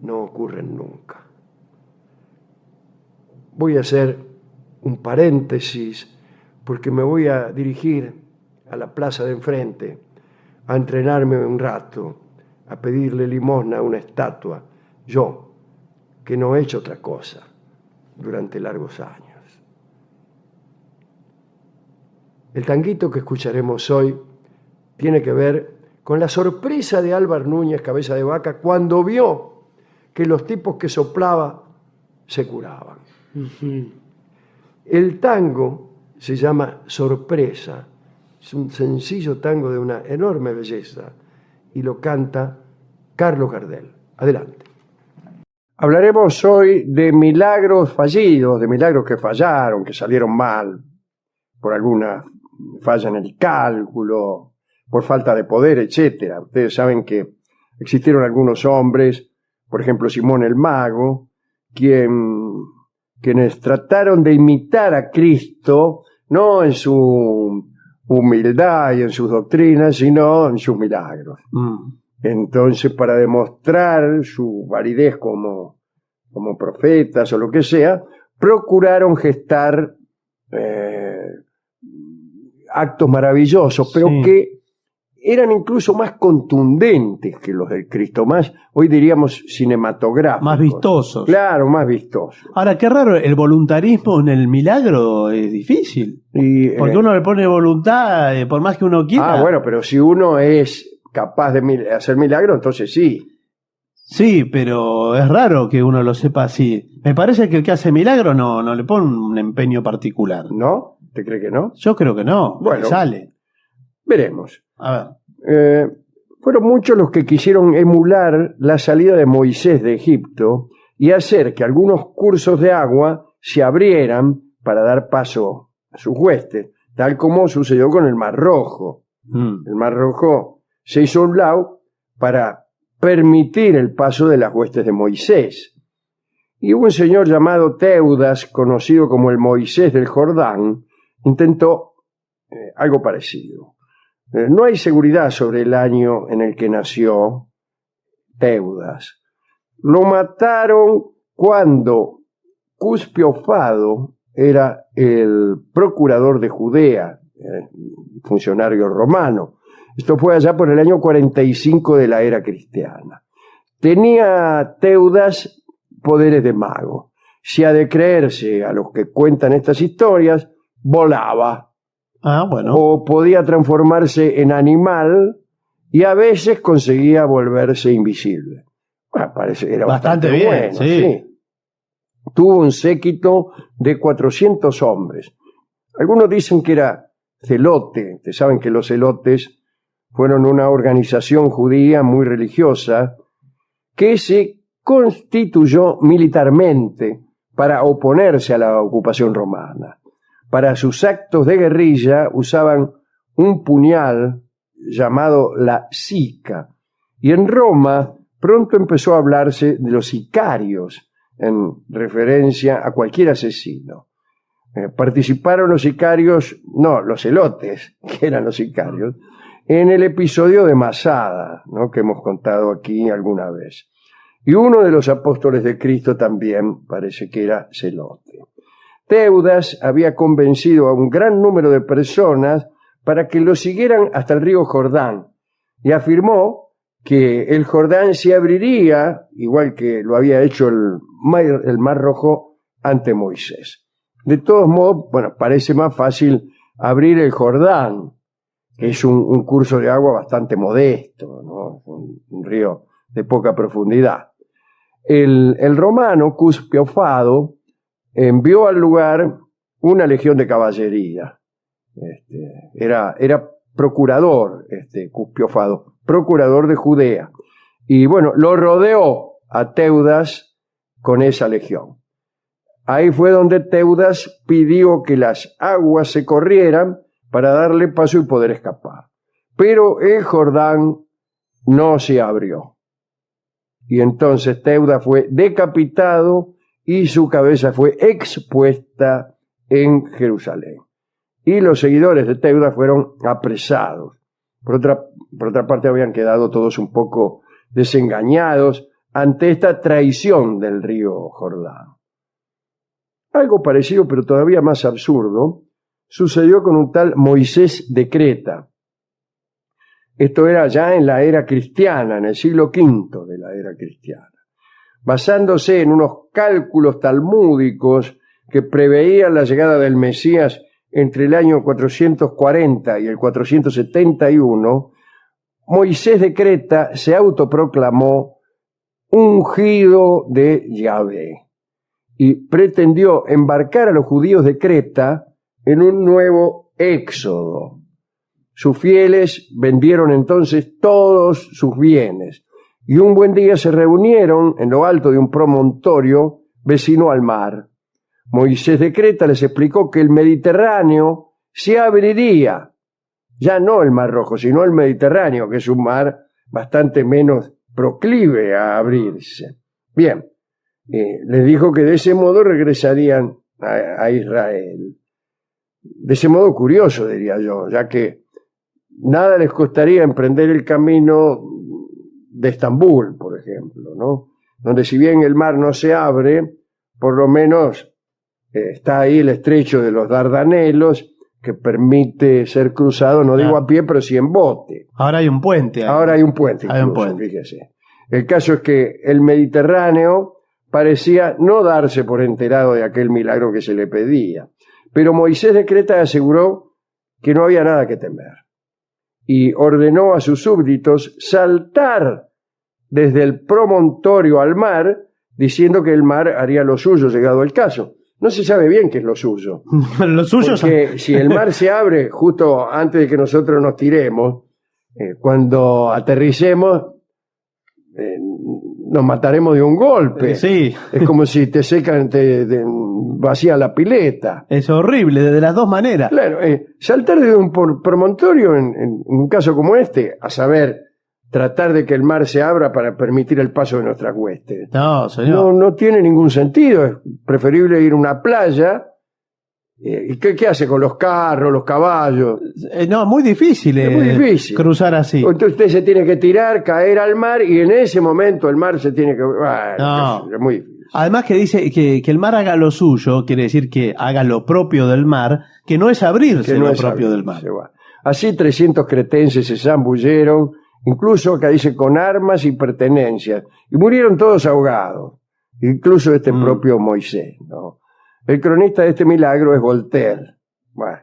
no ocurren nunca. Voy a hacer un paréntesis porque me voy a dirigir a la plaza de enfrente a entrenarme un rato, a pedirle limosna a una estatua, yo, que no he hecho otra cosa durante largos años. El tanguito que escucharemos hoy tiene que ver con la sorpresa de Álvar Núñez, cabeza de vaca, cuando vio que los tipos que soplaba se curaban. El tango se llama Sorpresa, es un sencillo tango de una enorme belleza y lo canta Carlos Gardel. Adelante. Hablaremos hoy de milagros fallidos, de milagros que fallaron, que salieron mal, por alguna falla en el cálculo, por falta de poder, etc. Ustedes saben que existieron algunos hombres, por ejemplo Simón el Mago, quienes trataron de imitar a Cristo, no en su humildad y en sus doctrinas, sino en sus milagros. Entonces, para demostrar su validez como profetas o lo que sea, procuraron gestar actos maravillosos, pero que eran incluso más contundentes que los del Cristo, más, hoy diríamos, cinematográficos. Más vistosos. Claro, más vistosos. Ahora, qué raro, el voluntarismo en el milagro es difícil. Porque uno le pone voluntad, por más que uno quiera. Bueno, pero si uno es capaz de hacer milagro, entonces sí. Sí, pero es raro que uno lo sepa así. Me parece que el que hace milagro no le pone un empeño particular. ¿No? ¿Te cree que no? Yo creo que no, bueno, sale. Veremos. A ver. Fueron muchos los que quisieron emular la salida de Moisés de Egipto y hacer que algunos cursos de agua se abrieran para dar paso a sus huestes, tal como sucedió con el Mar Rojo. El Mar Rojo se hizo a un lado para permitir el paso de las huestes de Moisés. Y un señor llamado Teudas, conocido como el Moisés del Jordán, intentó algo parecido. No hay seguridad sobre el año en el que nació Teudas. Lo mataron cuando Cuspio Fado era el procurador de Judea, funcionario romano. Esto fue allá por el año 45 de la era cristiana. Tenía Teudas poderes de mago. Si ha de creerse a los que cuentan estas historias, volaba. Bueno. O podía transformarse en animal y a veces conseguía volverse invisible. Parece era bastante bien, bueno. sí. Tuvo un séquito de 400 hombres. Algunos dicen que era celote. Ustedes saben que los celotes fueron una organización judía muy religiosa que se constituyó militarmente para oponerse a la ocupación romana. Para sus actos de guerrilla usaban un puñal llamado la sica. Y en Roma pronto empezó a hablarse de los sicarios, en referencia a cualquier asesino. Participaron los sicarios, no, los celotes, que eran los sicarios, en el episodio de Masada, ¿no?, que hemos contado aquí alguna vez. Y uno de los apóstoles de Cristo también parece que era celote. Teudas había convencido a un gran número de personas para que lo siguieran hasta el río Jordán y afirmó que el Jordán se abriría, igual que lo había hecho el Mar Rojo ante Moisés. De todos modos, bueno, parece más fácil abrir el Jordán, que es un curso de agua bastante modesto, ¿no? Un río de poca profundidad. El romano Cuspio Fado envió al lugar una legión de caballería. Era procurador, Cuspio Fado, procurador de Judea. Y bueno, lo rodeó a Teudas con esa legión. Ahí fue donde Teudas pidió que las aguas se corrieran para darle paso y poder escapar. Pero el Jordán no se abrió. Y entonces Teudas fue decapitado y su cabeza fue expuesta en Jerusalén. Y los seguidores de Teudas fueron apresados. Por otra parte, habían quedado todos un poco desengañados ante esta traición del río Jordán. Algo parecido, pero todavía más absurdo, sucedió con un tal Moisés de Creta. Esto era ya en la era cristiana, en el siglo V de la era cristiana. Basándose en unos cálculos talmúdicos que preveían la llegada del Mesías entre el año 440 y el 471, Moisés de Creta se autoproclamó ungido de Yahvé y pretendió embarcar a los judíos de Creta en un nuevo éxodo. Sus fieles vendieron entonces todos sus bienes y un buen día se reunieron en lo alto de un promontorio vecino al mar. Moisés de Creta les explicó que el Mediterráneo se abriría, ya no el Mar Rojo, sino el Mediterráneo, que es un mar bastante menos proclive a abrirse. Bien, les dijo que de ese modo regresarían a Israel. De ese modo curioso, diría yo, ya que nada les costaría emprender el camino de Estambul, por ejemplo, ¿no? Donde si bien el mar no se abre, por lo menos está ahí el estrecho de los Dardanelos, que permite ser cruzado, no digo a pie, pero sí en bote. Ahora hay un puente. Ahora hay un puente, incluso, hay un puente. Fíjese. El caso es que el Mediterráneo parecía no darse por enterado de aquel milagro que se le pedía. Pero Moisés de Creta aseguró que no había nada que temer y ordenó a sus súbditos saltar desde el promontorio al mar, diciendo que el mar haría lo suyo llegado el caso. No se sabe bien qué es lo suyo. Lo suyo porque si el mar se abre justo antes de que nosotros nos tiremos, cuando aterricemos, nos mataremos de un golpe. Sí. Es como si te secan, te vacían la pileta. Es horrible, de las dos maneras. Claro, saltar de un promontorio en un caso como este, a saber, tratar de que el mar se abra para permitir el paso de nuestras huestes. No, señor. No tiene ningún sentido. Es preferible ir a una playa. ¿Y qué hace con los carros, los caballos? No, muy difícil, es muy difícil cruzar así. Entonces usted se tiene que tirar, caer al mar y en ese momento el mar se tiene que... Bueno, No. es muy difícil. Además que dice que el mar haga lo suyo, quiere decir que haga lo propio del mar, que no es abrirse Que no lo es propio abrirse, del mar. bueno. Así 300 cretenses se zambulleron, incluso acá dice con armas y pertenencias, y murieron todos ahogados, incluso este propio Moisés, ¿no? El cronista de este milagro es Voltaire, bueno,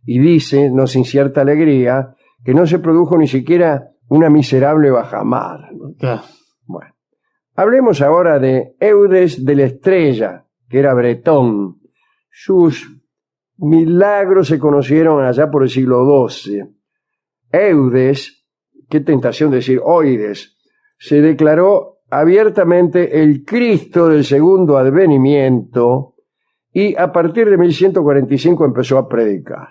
y dice, no sin cierta alegría, que no se produjo ni siquiera una miserable bajamar, ¿no? Bueno, hablemos ahora de Eudes de la Estrella, que era bretón. Sus milagros se conocieron allá por el siglo XII. Eudes, qué tentación decir Oides, se declaró abiertamente el Cristo del segundo advenimiento y a partir de 1145 empezó a predicar.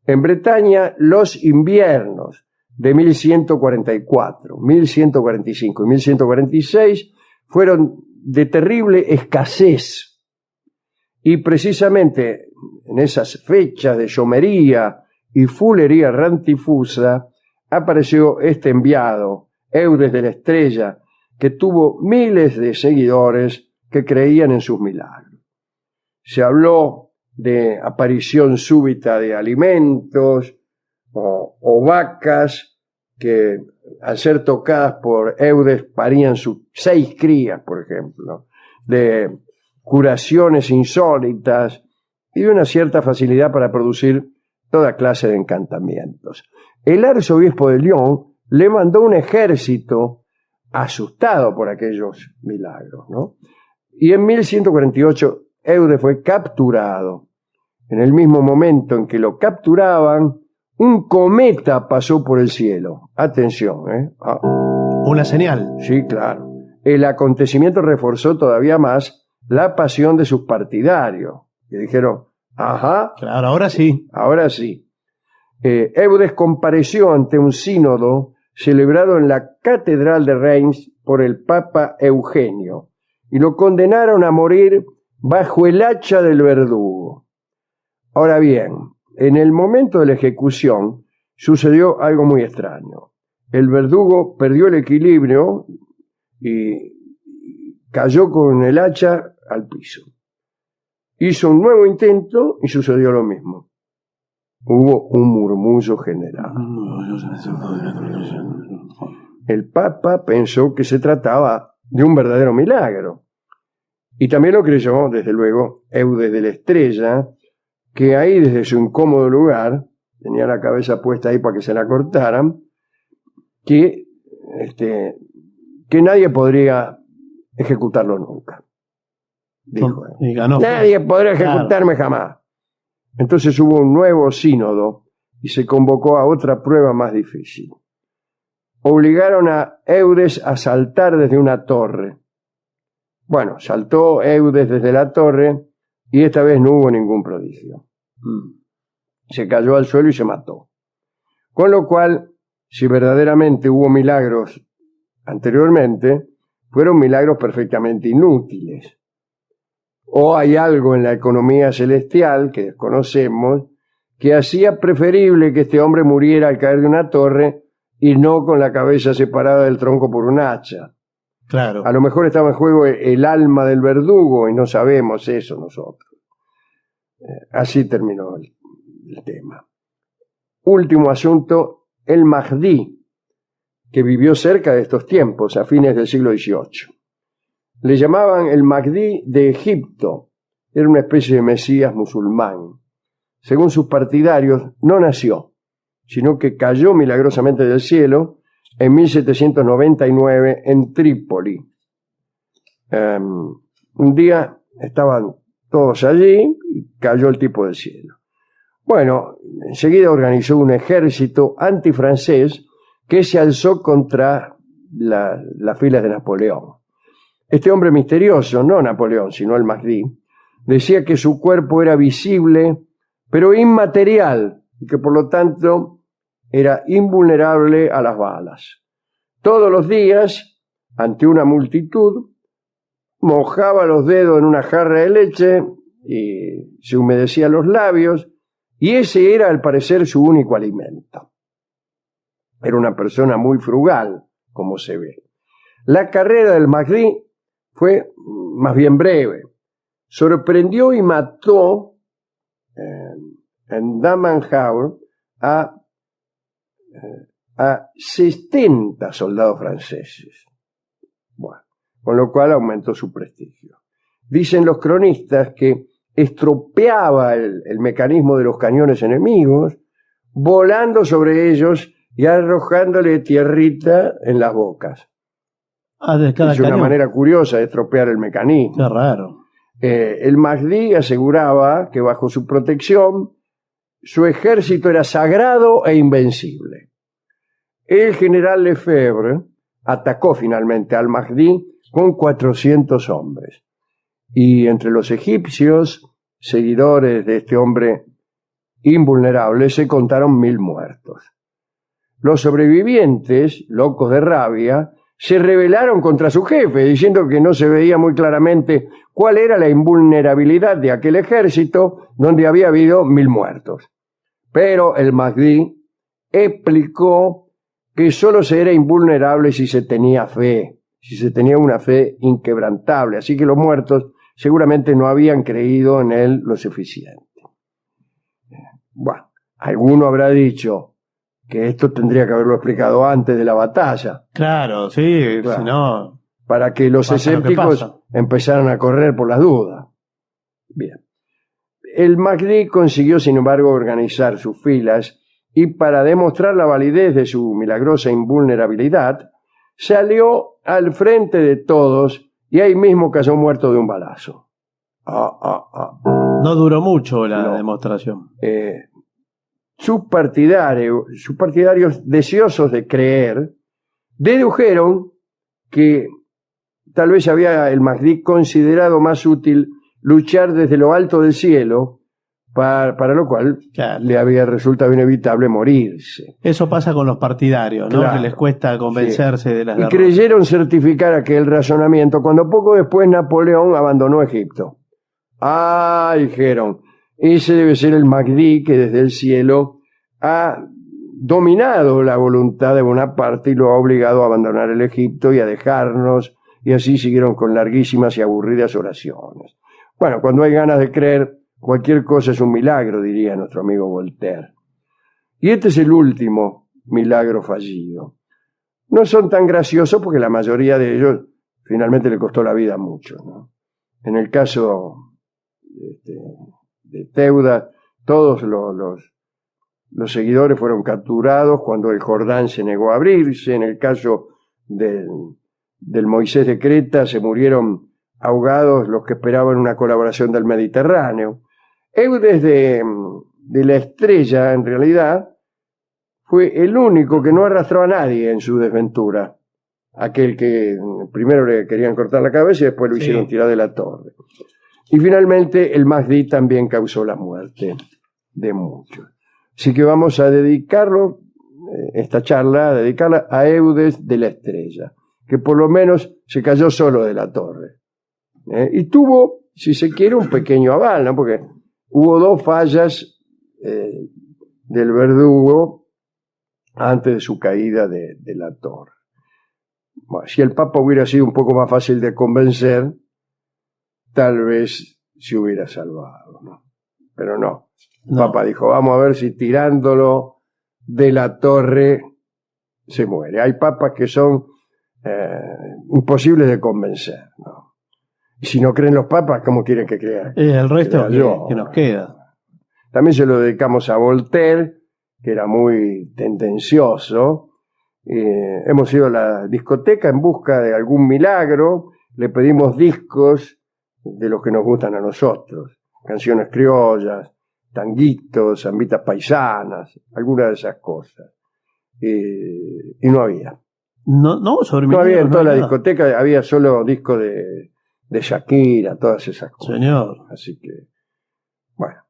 En Bretaña, los inviernos de 1144, 1145 y 1146 fueron de terrible escasez y precisamente en esas fechas de llomería y fulería rantifusa apareció este enviado, Eudes de la Estrella, que tuvo miles de seguidores que creían en sus milagros. Se habló de aparición súbita de alimentos o vacas que al ser tocadas por Eudes parían sus 6 crías, por ejemplo, de curaciones insólitas y de una cierta facilidad para producir toda clase de encantamientos. El arzobispo de Lyon le mandó un ejército asustado por aquellos milagros, ¿no? Y en 1148 Eudes fue capturado. En el mismo momento en que lo capturaban, un cometa pasó por el cielo. Atención, ¿eh? Una señal. Sí, claro. El acontecimiento reforzó todavía más la pasión de sus partidarios, que dijeron, ajá, Claro, ahora sí. ahora sí. Eudes compareció ante un sínodo celebrado en la Catedral de Reims por el Papa Eugenio y lo condenaron a morir bajo el hacha del verdugo. Ahora bien, en el momento de la ejecución sucedió algo muy extraño. El verdugo perdió el equilibrio y cayó con el hacha al piso. Hizo un nuevo intento y sucedió lo mismo. Hubo un murmullo general. El Papa pensó que se trataba de un verdadero milagro. Y también lo creyó, desde luego, Eudes de la Estrella, que ahí desde su incómodo lugar, tenía la cabeza puesta ahí para que se la cortaran, que nadie podría ejecutarlo nunca. Dijo. Y ganó. Nadie podrá ejecutarme jamás. Entonces hubo un nuevo sínodo y se convocó a otra prueba más difícil. Obligaron a Eudes a saltar desde una torre. Bueno, saltó Eudes desde la torre y esta vez no hubo ningún prodigio. Se cayó al suelo y se mató. Con lo cual, si verdaderamente hubo milagros anteriormente, fueron milagros perfectamente inútiles. O hay algo en la economía celestial que desconocemos que hacía preferible que este hombre muriera al caer de una torre y no con la cabeza separada del tronco por un hacha. Claro. A lo mejor estaba en juego el alma del verdugo y no sabemos eso nosotros. Así terminó el tema. Último asunto, el Mahdi, que vivió cerca de estos tiempos, a fines del siglo XVIII. Le llamaban el Mahdi de Egipto. Era una especie de mesías musulmán. Según sus partidarios, no nació, sino que cayó milagrosamente del cielo en 1799 en Trípoli. Un día estaban todos allí y cayó el tipo del cielo. Bueno, enseguida organizó un ejército antifrancés que se alzó contra las filas de Napoleón. Este hombre misterioso, no Napoleón, sino el Mahdi, decía que su cuerpo era visible, pero inmaterial, y que por lo tanto era invulnerable a las balas. Todos los días, ante una multitud, mojaba los dedos en una jarra de leche y se humedecía los labios, y ese era al parecer su único alimento. Era una persona muy frugal, como se ve. La carrera del Mahdi fue más bien breve. Sorprendió y mató en Damanhur a 70 soldados franceses. Bueno, con lo cual aumentó su prestigio. Dicen los cronistas que estropeaba el mecanismo de los cañones enemigos, volando sobre ellos y arrojándole tierrita en las bocas. De cada Es una cañón. manera curiosa de estropear el mecanismo. Qué raro. El Mahdi aseguraba que bajo su protección su ejército era sagrado e invencible. El general Lefebvre atacó finalmente al Mahdi con 400 hombres. Y entre los egipcios, seguidores de este hombre invulnerable, se contaron 1000 muertos. Los sobrevivientes, locos de rabia, se rebelaron contra su jefe, diciendo que no se veía muy claramente cuál era la invulnerabilidad de aquel ejército donde había habido 1000 muertos. Pero el Mahdi explicó que solo se era invulnerable si se tenía fe, si se tenía una fe inquebrantable, así que los muertos seguramente no habían creído en él lo suficiente. Bueno, alguno habrá dicho que esto tendría que haberlo explicado antes de la batalla, Claro, sí, Claro. si no... para que los Pasa lo que escépticos pasa. empezaran a correr por las dudas. Bien. El Mahdi consiguió, sin embargo, organizar sus filas y para demostrar la validez de su milagrosa invulnerabilidad, salió al frente de todos y ahí mismo cayó muerto de un balazo. No duró mucho la No. demostración. Sus partidarios deseosos de creer, dedujeron que tal vez había el Mahdi considerado más útil luchar desde lo alto del cielo, para lo cual Claro. le había resultado inevitable morirse. Eso pasa con los partidarios, ¿no? Claro. Que les cuesta convencerse de las Y derrotas. creyeron certificar aquel razonamiento cuando poco después Napoleón abandonó Egipto. Ah, dijeron, ese debe ser el Mahdi que desde el cielo ha dominado la voluntad de Bonaparte y lo ha obligado a abandonar el Egipto y a dejarnos, y así siguieron con larguísimas y aburridas oraciones. Bueno, cuando hay ganas de creer, cualquier cosa es un milagro, diría nuestro amigo Voltaire. Y este es el último milagro fallido. No son tan graciosos porque la mayoría de ellos finalmente le costó la vida a muchos, ¿no? En el caso de Teudas, todos los seguidores fueron capturados cuando el Jordán se negó a abrirse. En el caso del Moisés de Creta se murieron ahogados los que esperaban una colaboración del Mediterráneo. Eudes de la Estrella, en realidad, fue el único que no arrastró a nadie en su desventura. Aquel que primero le querían cortar la cabeza y después lo hicieron tirar de la torre. Y finalmente el Mahdi también causó la muerte de muchos. Así que vamos a dedicarlo, esta charla, a dedicarla a Eudes de la Estrella, que por lo menos se cayó solo de la torre. Y tuvo, si se quiere, un pequeño aval, ¿no? Porque hubo dos fallas del verdugo antes de su caída de la torre. Bueno, si el Papa hubiera sido un poco más fácil de convencer, tal vez se hubiera salvado, ¿no? Pero no. El Papa dijo, vamos a ver si tirándolo de la torre se muere. Hay papas que son imposibles de convencer, ¿no? Y si no creen los papas, ¿cómo quieren que crean? El resto Crea que nos queda. También se lo dedicamos a Voltaire, que era muy tendencioso. Hemos ido a la discoteca en busca de algún milagro, le pedimos discos de los que nos gustan a nosotros, canciones criollas, tanguitos, zambitas paisanas, algunas de esas cosas. Y no había. No, sobre No había en toda la nada. discoteca, había solo discos de Shakira, todas esas cosas. Señor. Así que, bueno,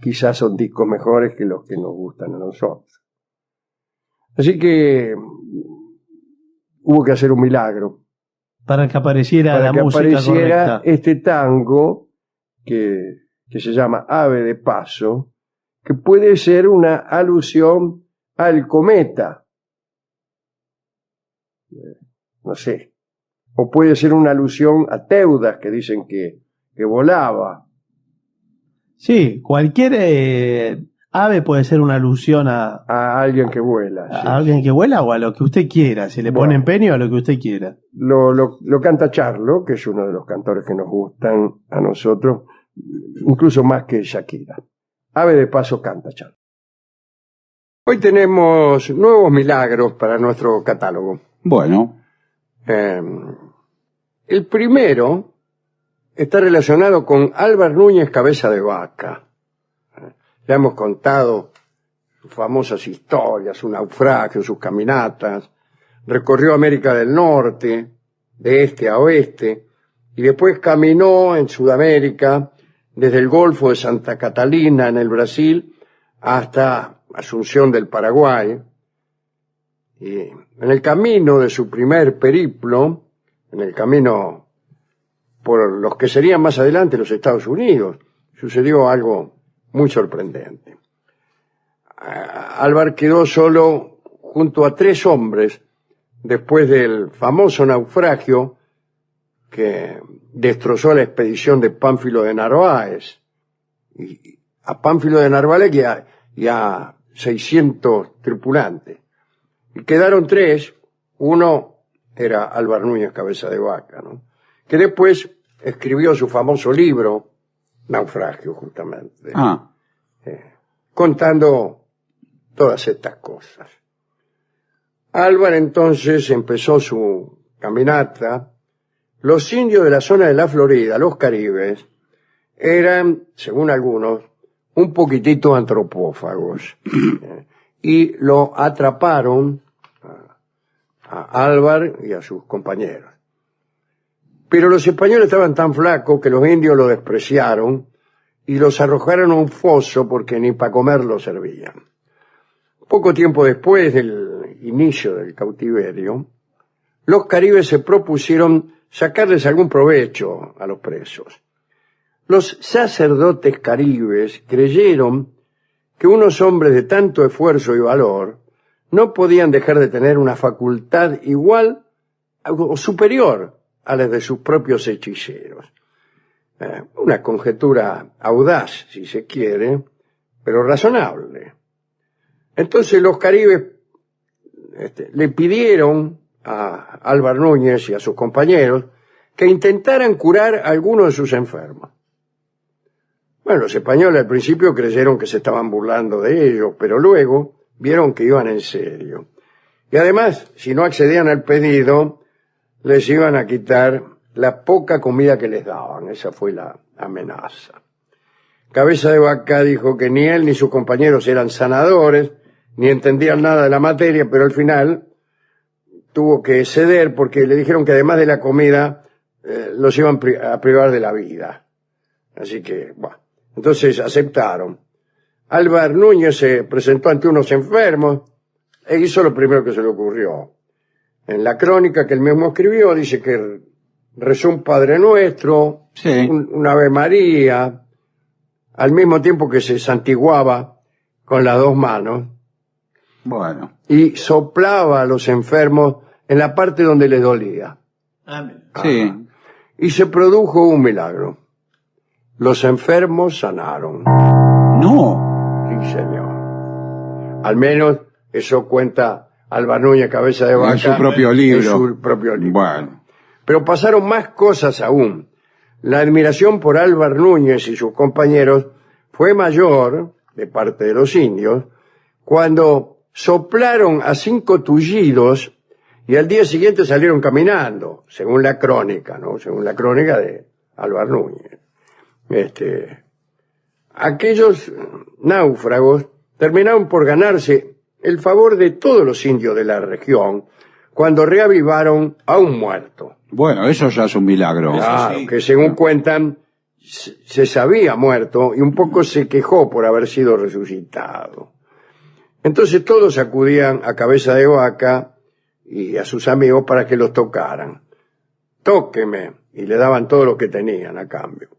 quizás son discos mejores que los que nos gustan a nosotros. Así que hubo que hacer un milagro Para que apareciera para la que música apareciera correcta. este tango que se llama Ave de Paso, que puede ser una alusión al cometa. No sé. O puede ser una alusión a Teudas, que dicen que volaba. Sí, cualquier ave puede ser una alusión a Alguien que vuela. Sí. alguien que vuela o a lo que usted quiera. Si le Bueno. pone empeño, a lo que usted quiera. Lo canta Charlo, que es uno de los cantores que nos gustan a nosotros, incluso más que Shakira. Ave de Paso canta Charlo. Hoy tenemos nuevos milagros para nuestro catálogo. Bueno, El primero está relacionado con Álvar Núñez Cabeza de Vaca. Ya hemos contado sus famosas historias, su naufragio, sus caminatas. Recorrió América del Norte, de este a oeste, y después caminó en Sudamérica, desde el Golfo de Santa Catalina, en el Brasil, hasta Asunción del Paraguay. Y en el camino de su primer periplo, en el camino por los que serían más adelante los Estados Unidos, sucedió algo muy sorprendente. Álvar quedó solo junto a 3 hombres después del famoso naufragio que destrozó la expedición de Pánfilo de Narváez. Y a Pánfilo de Narváez y a 600 tripulantes. Y quedaron 3. Uno era Álvar Núñez Cabeza de Vaca, ¿no? Que después escribió su famoso libro, Naufragio, justamente, contando todas estas cosas. Álvar entonces empezó su caminata. Los indios de la zona de la Florida, los caribes, eran, según algunos, un poquitito antropófagos. Y lo atraparon a Álvar y a sus compañeros. Pero los españoles estaban tan flacos que los indios lo despreciaron y los arrojaron a un foso porque ni para comer lo servían. Poco tiempo después del inicio del cautiverio, los caribes se propusieron sacarles algún provecho a los presos. Los sacerdotes caribes creyeron que unos hombres de tanto esfuerzo y valor no podían dejar de tener una facultad igual o superior a las de sus propios hechiceros. Una conjetura audaz, si se quiere, pero razonable. Entonces los caribes le pidieron a Álvar Núñez y a sus compañeros que intentaran curar a alguno de sus enfermos. Bueno, los españoles al principio creyeron que se estaban burlando de ellos, pero luego vieron que iban en serio. Y además, si no accedían al pedido, les iban a quitar la poca comida que les daban. Esa fue la amenaza. Cabeza de Vaca dijo que ni él ni sus compañeros eran sanadores, ni entendían nada de la materia, pero al final tuvo que ceder porque le dijeron que además de la comida los iban a privar de la vida. Así que, bueno, entonces aceptaron. Álvar Núñez se presentó ante unos enfermos e hizo lo primero que se le ocurrió. En la crónica que él mismo escribió dice que rezó un Padre Nuestro, un Ave María, al mismo tiempo que se santiguaba con las 2 manos. Bueno. Y soplaba a los enfermos en la parte donde les dolía. Amén. Sí. Y se produjo un milagro. Los enfermos sanaron. No. Sí, señor. Al menos eso cuenta Álvar Núñez Cabeza de Vaca En su propio libro. En su propio libro. Bueno. Pero pasaron más cosas aún. La admiración por Álvar Núñez y sus compañeros fue mayor, de parte de los indios, cuando soplaron a 5 tullidos y al día siguiente salieron caminando, según la crónica, ¿no? Según la crónica de Álvar Núñez. Aquellos náufragos terminaron por ganarse el favor de todos los indios de la región cuando reavivaron a un muerto. Bueno, eso ya es un milagro. Claro, que según cuentan se sabía muerto y un poco se quejó por haber sido resucitado. Entonces todos acudían a Cabeza de Vaca y a sus amigos para que los tocaran. Tóqueme, y le daban todo lo que tenían a cambio.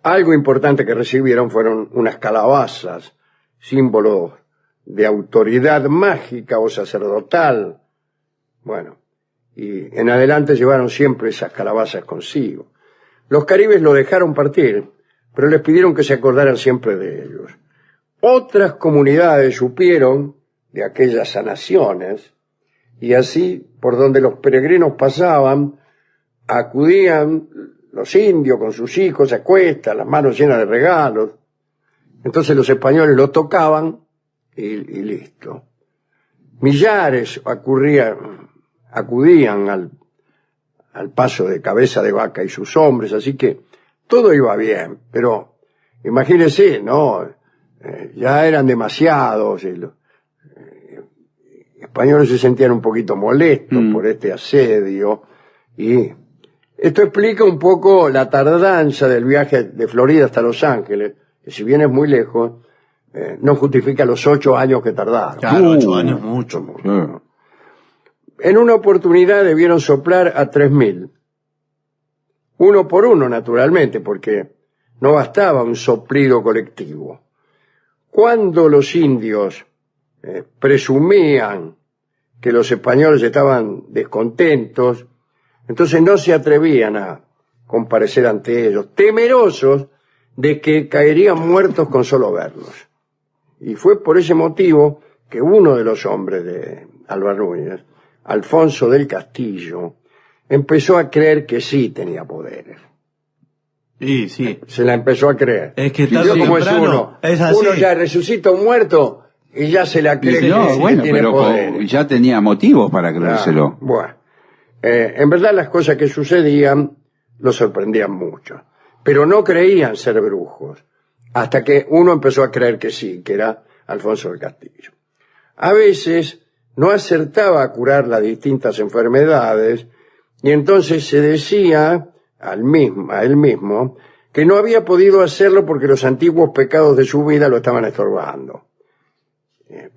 Algo importante que recibieron fueron unas calabazas, símbolo de autoridad mágica o sacerdotal. Bueno, y en adelante llevaron siempre esas calabazas consigo. Los caribes lo dejaron partir, pero les pidieron que se acordaran siempre de ellos. Otras comunidades supieron de aquellas sanaciones, y así, por donde los peregrinos pasaban, acudían los indios con sus hijos a cuestas, las manos llenas de regalos. Entonces los españoles lo tocaban y listo. Millares acudían al paso de Cabeza de Vaca y sus hombres, así que todo iba bien, pero imagínense, ¿no? Ya eran demasiados, y los españoles se sentían un poquito molestos por este asedio, y esto explica un poco la tardanza del viaje de Florida hasta Los Ángeles, que si bien es muy lejos, no justifica los 8 años que tardaron. Claro, 8 años, mucho. En una oportunidad debieron soplar a 3.000. Uno por uno, naturalmente, porque no bastaba un soplido colectivo. Cuando los indios presumían que los españoles estaban descontentos, entonces no se atrevían a comparecer ante ellos, temerosos de que caerían muertos con solo verlos. Y fue por ese motivo que uno de los hombres de Alba Núñez, Alfonso del Castillo, empezó a creer que sí tenía poderes. Sí, sí. Se la empezó a creer. Es que y tarde o como es temprano uno, es así. uno ya resucita un muerto y ya se la cree Dice, que no, sí bueno, tiene pero poderes. ya tenía motivos para creérselo. Bueno, en verdad las cosas que sucedían lo sorprendían mucho, pero no creían ser brujos, hasta que uno empezó a creer que sí, que era Alfonso del Castillo. A veces no acertaba a curar las distintas enfermedades, y entonces se decía a él mismo que no había podido hacerlo porque los antiguos pecados de su vida lo estaban estorbando.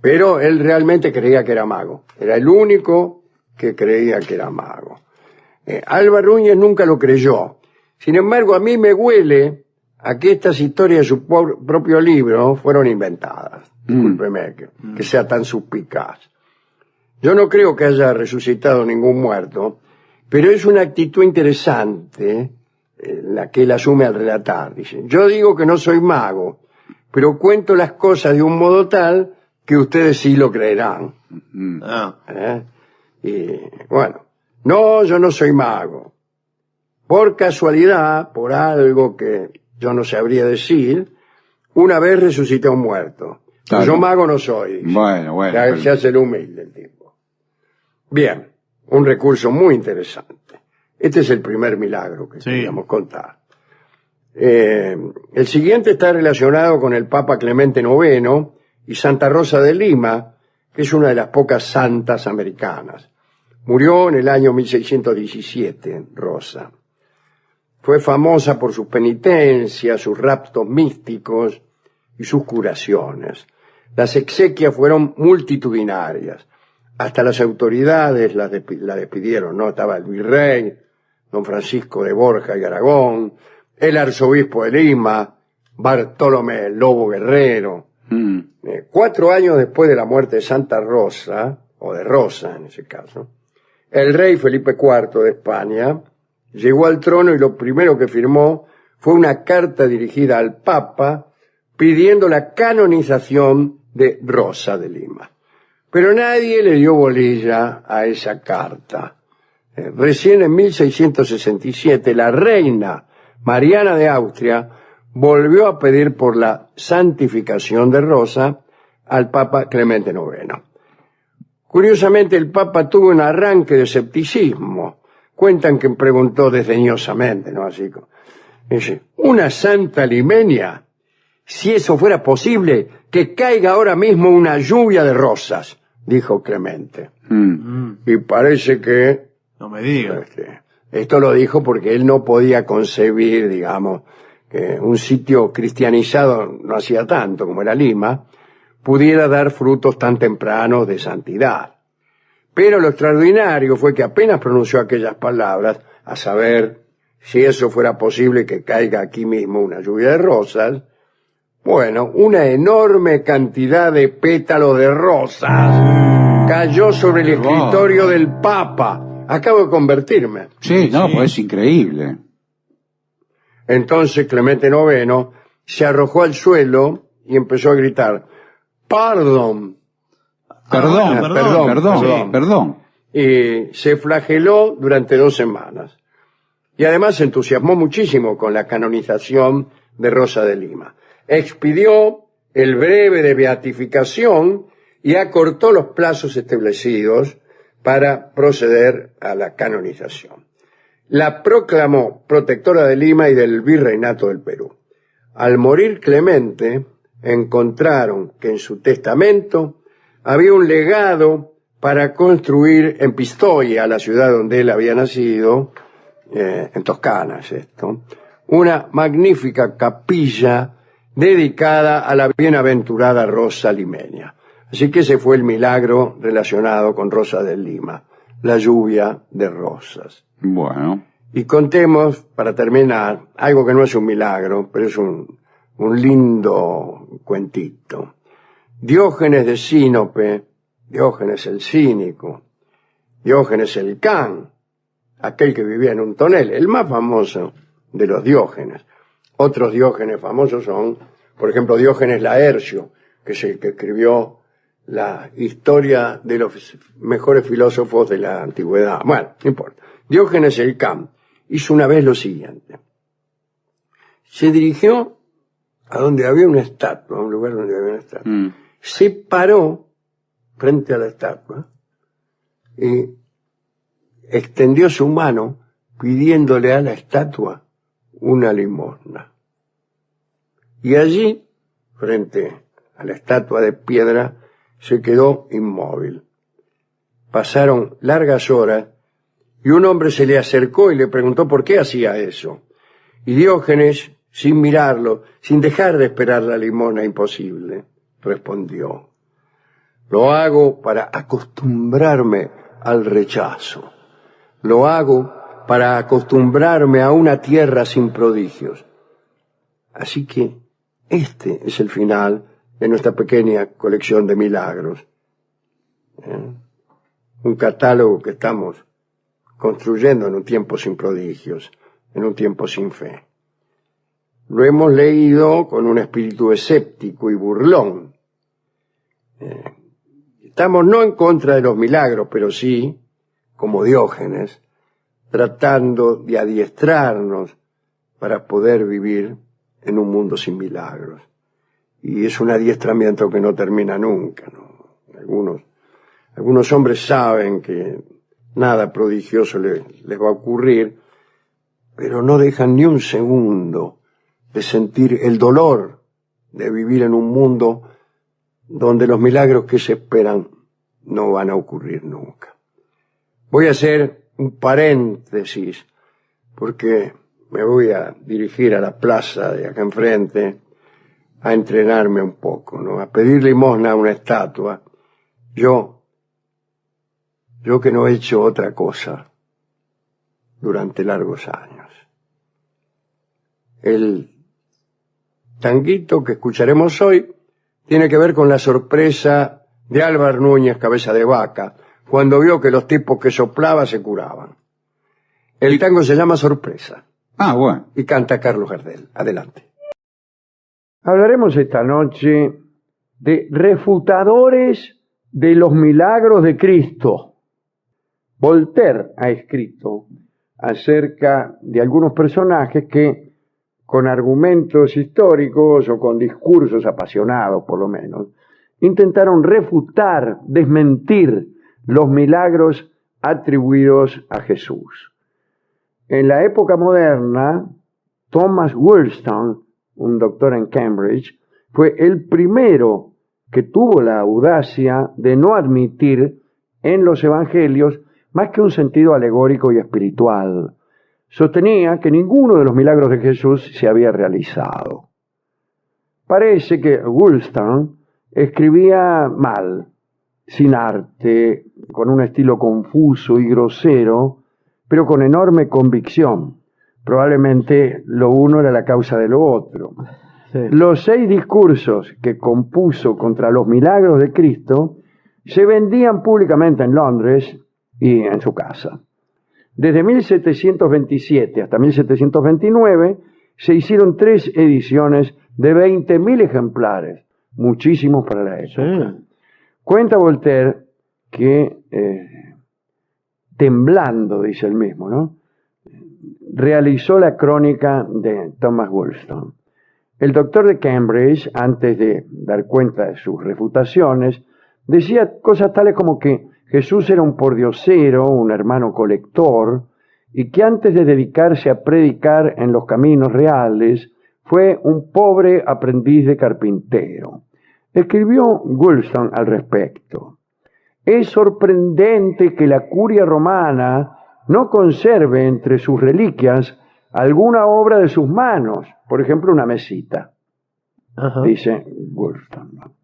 Pero él realmente creía que era mago, era el único que creía que era mago. Alba Núñez nunca lo creyó. Sin embargo, a mí me huele a que estas historias de su propio libro fueron inventadas. Discúlpeme que sea tan suspicaz. Yo no creo que haya resucitado ningún muerto, pero es una actitud interesante la que él asume al relatar. Dice, yo digo que no soy mago, pero cuento las cosas de un modo tal que ustedes sí lo creerán. Y bueno, no, yo no soy mago. Por casualidad, por algo que yo no sabría decir, una vez resucité a un muerto. Claro. Yo mago no soy. Dice. Bueno. Se hace el humilde el tipo. Bien, un recurso muy interesante. Este es el primer milagro que queríamos contar. El siguiente está relacionado con el Papa Clemente IX y Santa Rosa de Lima, que es una de las pocas santas americanas. Murió en el año 1617, Rosa. Fue famosa por sus penitencias, sus raptos místicos y sus curaciones. Las exequias fueron multitudinarias. Hasta las autoridades la despidieron, ¿no? Estaba el virrey, don Francisco de Borja y Aragón, el arzobispo de Lima, Bartolomé el Lobo Guerrero. 4 años después de la muerte de Santa Rosa, o de Rosa en ese caso, el rey Felipe IV de España llegó al trono y lo primero que firmó fue una carta dirigida al Papa pidiendo la canonización de Rosa de Lima. Pero nadie le dio bolilla a esa carta. Recién en 1667 la reina Mariana de Austria volvió a pedir por la santificación de Rosa al Papa Clemente IX. Curiosamente, el Papa tuvo un arranque de escepticismo. Cuentan que preguntó desdeñosamente, ¿no? Así como, dice, ¿una santa limeña? Si eso fuera posible, que caiga ahora mismo una lluvia de rosas, dijo Clemente. Y parece que... No me digas. Esto lo dijo porque él no podía concebir, digamos, que un sitio cristianizado no hacía tanto como era Lima, pudiera dar frutos tan tempranos de santidad. Pero lo extraordinario fue que apenas pronunció aquellas palabras, a saber, si eso fuera posible que caiga aquí mismo una lluvia de rosas, bueno, una enorme cantidad de pétalos de rosas cayó sobre el escritorio del Papa. Acabo de convertirme. Sí, no, pues es increíble. Entonces Clemente IX se arrojó al suelo y empezó a gritar, Perdón. Y se flageló durante 2 semanas. Y además se entusiasmó muchísimo con la canonización de Rosa de Lima. Expidió el breve de beatificación y acortó los plazos establecidos para proceder a la canonización. La proclamó protectora de Lima y del virreinato del Perú. Al morir Clemente, encontraron que en su testamento había un legado para construir en Pistoia, la ciudad donde él había nacido, en Toscana es esto, una magnífica capilla dedicada a la bienaventurada Rosa limeña. Así que ese fue el milagro relacionado con Rosa de Lima, la lluvia de rosas. Bueno. Y contemos, para terminar, algo que no es un milagro, pero es un lindo cuentito. Diógenes de Sinope Diógenes el cínico, Diógenes el can, aquel que vivía en un tonel, el más famoso de los Diógenes. Otros Diógenes famosos son, por ejemplo, Diógenes Laercio, que es el que escribió la historia de los mejores filósofos de la antigüedad. Bueno, no importa. Diógenes el can hizo una vez lo siguiente. Se dirigió a donde había una estatua, a un lugar donde había una estatua. Se paró frente a la estatua y extendió su mano pidiéndole a la estatua una limosna. Y allí, frente a la estatua de piedra, se quedó inmóvil. Pasaron largas horas y un hombre se le acercó y le preguntó por qué hacía eso. Y Diógenes, sin mirarlo, sin dejar de esperar la limosna imposible, respondió: lo hago para acostumbrarme al rechazo. Lo hago para acostumbrarme a una tierra sin prodigios. Así que este es el final de nuestra pequeña colección de milagros. Un catálogo que estamos construyendo en un tiempo sin prodigios, en un tiempo sin fe. Lo hemos leído con un espíritu escéptico y burlón. Estamos no en contra de los milagros, pero sí, como Diógenes, tratando de adiestrarnos para poder vivir en un mundo sin milagros. Y es un adiestramiento que no termina nunca, ¿no? Algunos hombres saben que nada prodigioso les va a ocurrir, pero no dejan ni un segundo de sentir el dolor de vivir en un mundo donde los milagros que se esperan no van a ocurrir nunca. Voy a hacer un paréntesis porque me voy a dirigir a la plaza de acá enfrente a entrenarme un poco, ¿no? A pedir limosna a una estatua. Yo que no he hecho otra cosa durante largos años. El tanguito que escucharemos hoy tiene que ver con la sorpresa de Álvar Núñez Cabeza de Vaca cuando vio que los tipos que soplaba se curaban. El tango se llama Sorpresa. Bueno. Y canta Carlos Gardel. Adelante. Hablaremos esta noche de refutadores de los milagros de Cristo. Voltaire ha escrito acerca de algunos personajes que, con argumentos históricos o con discursos apasionados por lo menos, intentaron refutar, desmentir los milagros atribuidos a Jesús. En la época moderna, Thomas Woolston, un doctor en Cambridge, fue el primero que tuvo la audacia de no admitir en los evangelios más que un sentido alegórico y espiritual. Sostenía que ninguno de los milagros de Jesús se había realizado. Parece que Woolston escribía mal, sin arte, con un estilo confuso y grosero, pero con enorme convicción. Probablemente lo uno era la causa de lo otro. Sí. Los 6 discursos que compuso contra los milagros de Cristo se vendían públicamente en Londres y en su casa. Desde 1727 hasta 1729 se hicieron 3 ediciones de 20.000 ejemplares, muchísimos para la época. Sí. Cuenta Voltaire que, temblando, dice él mismo, ¿no?, realizó la crónica de Thomas Woolston. El doctor de Cambridge, antes de dar cuenta de sus refutaciones, decía cosas tales como que Jesús era un pordiosero, un hermano colector, y que antes de dedicarse a predicar en los caminos reales, fue un pobre aprendiz de carpintero. Escribió Woolston al respecto: es sorprendente que la curia romana no conserve entre sus reliquias alguna obra de sus manos, por ejemplo una mesita. Ajá. Dice Woolston.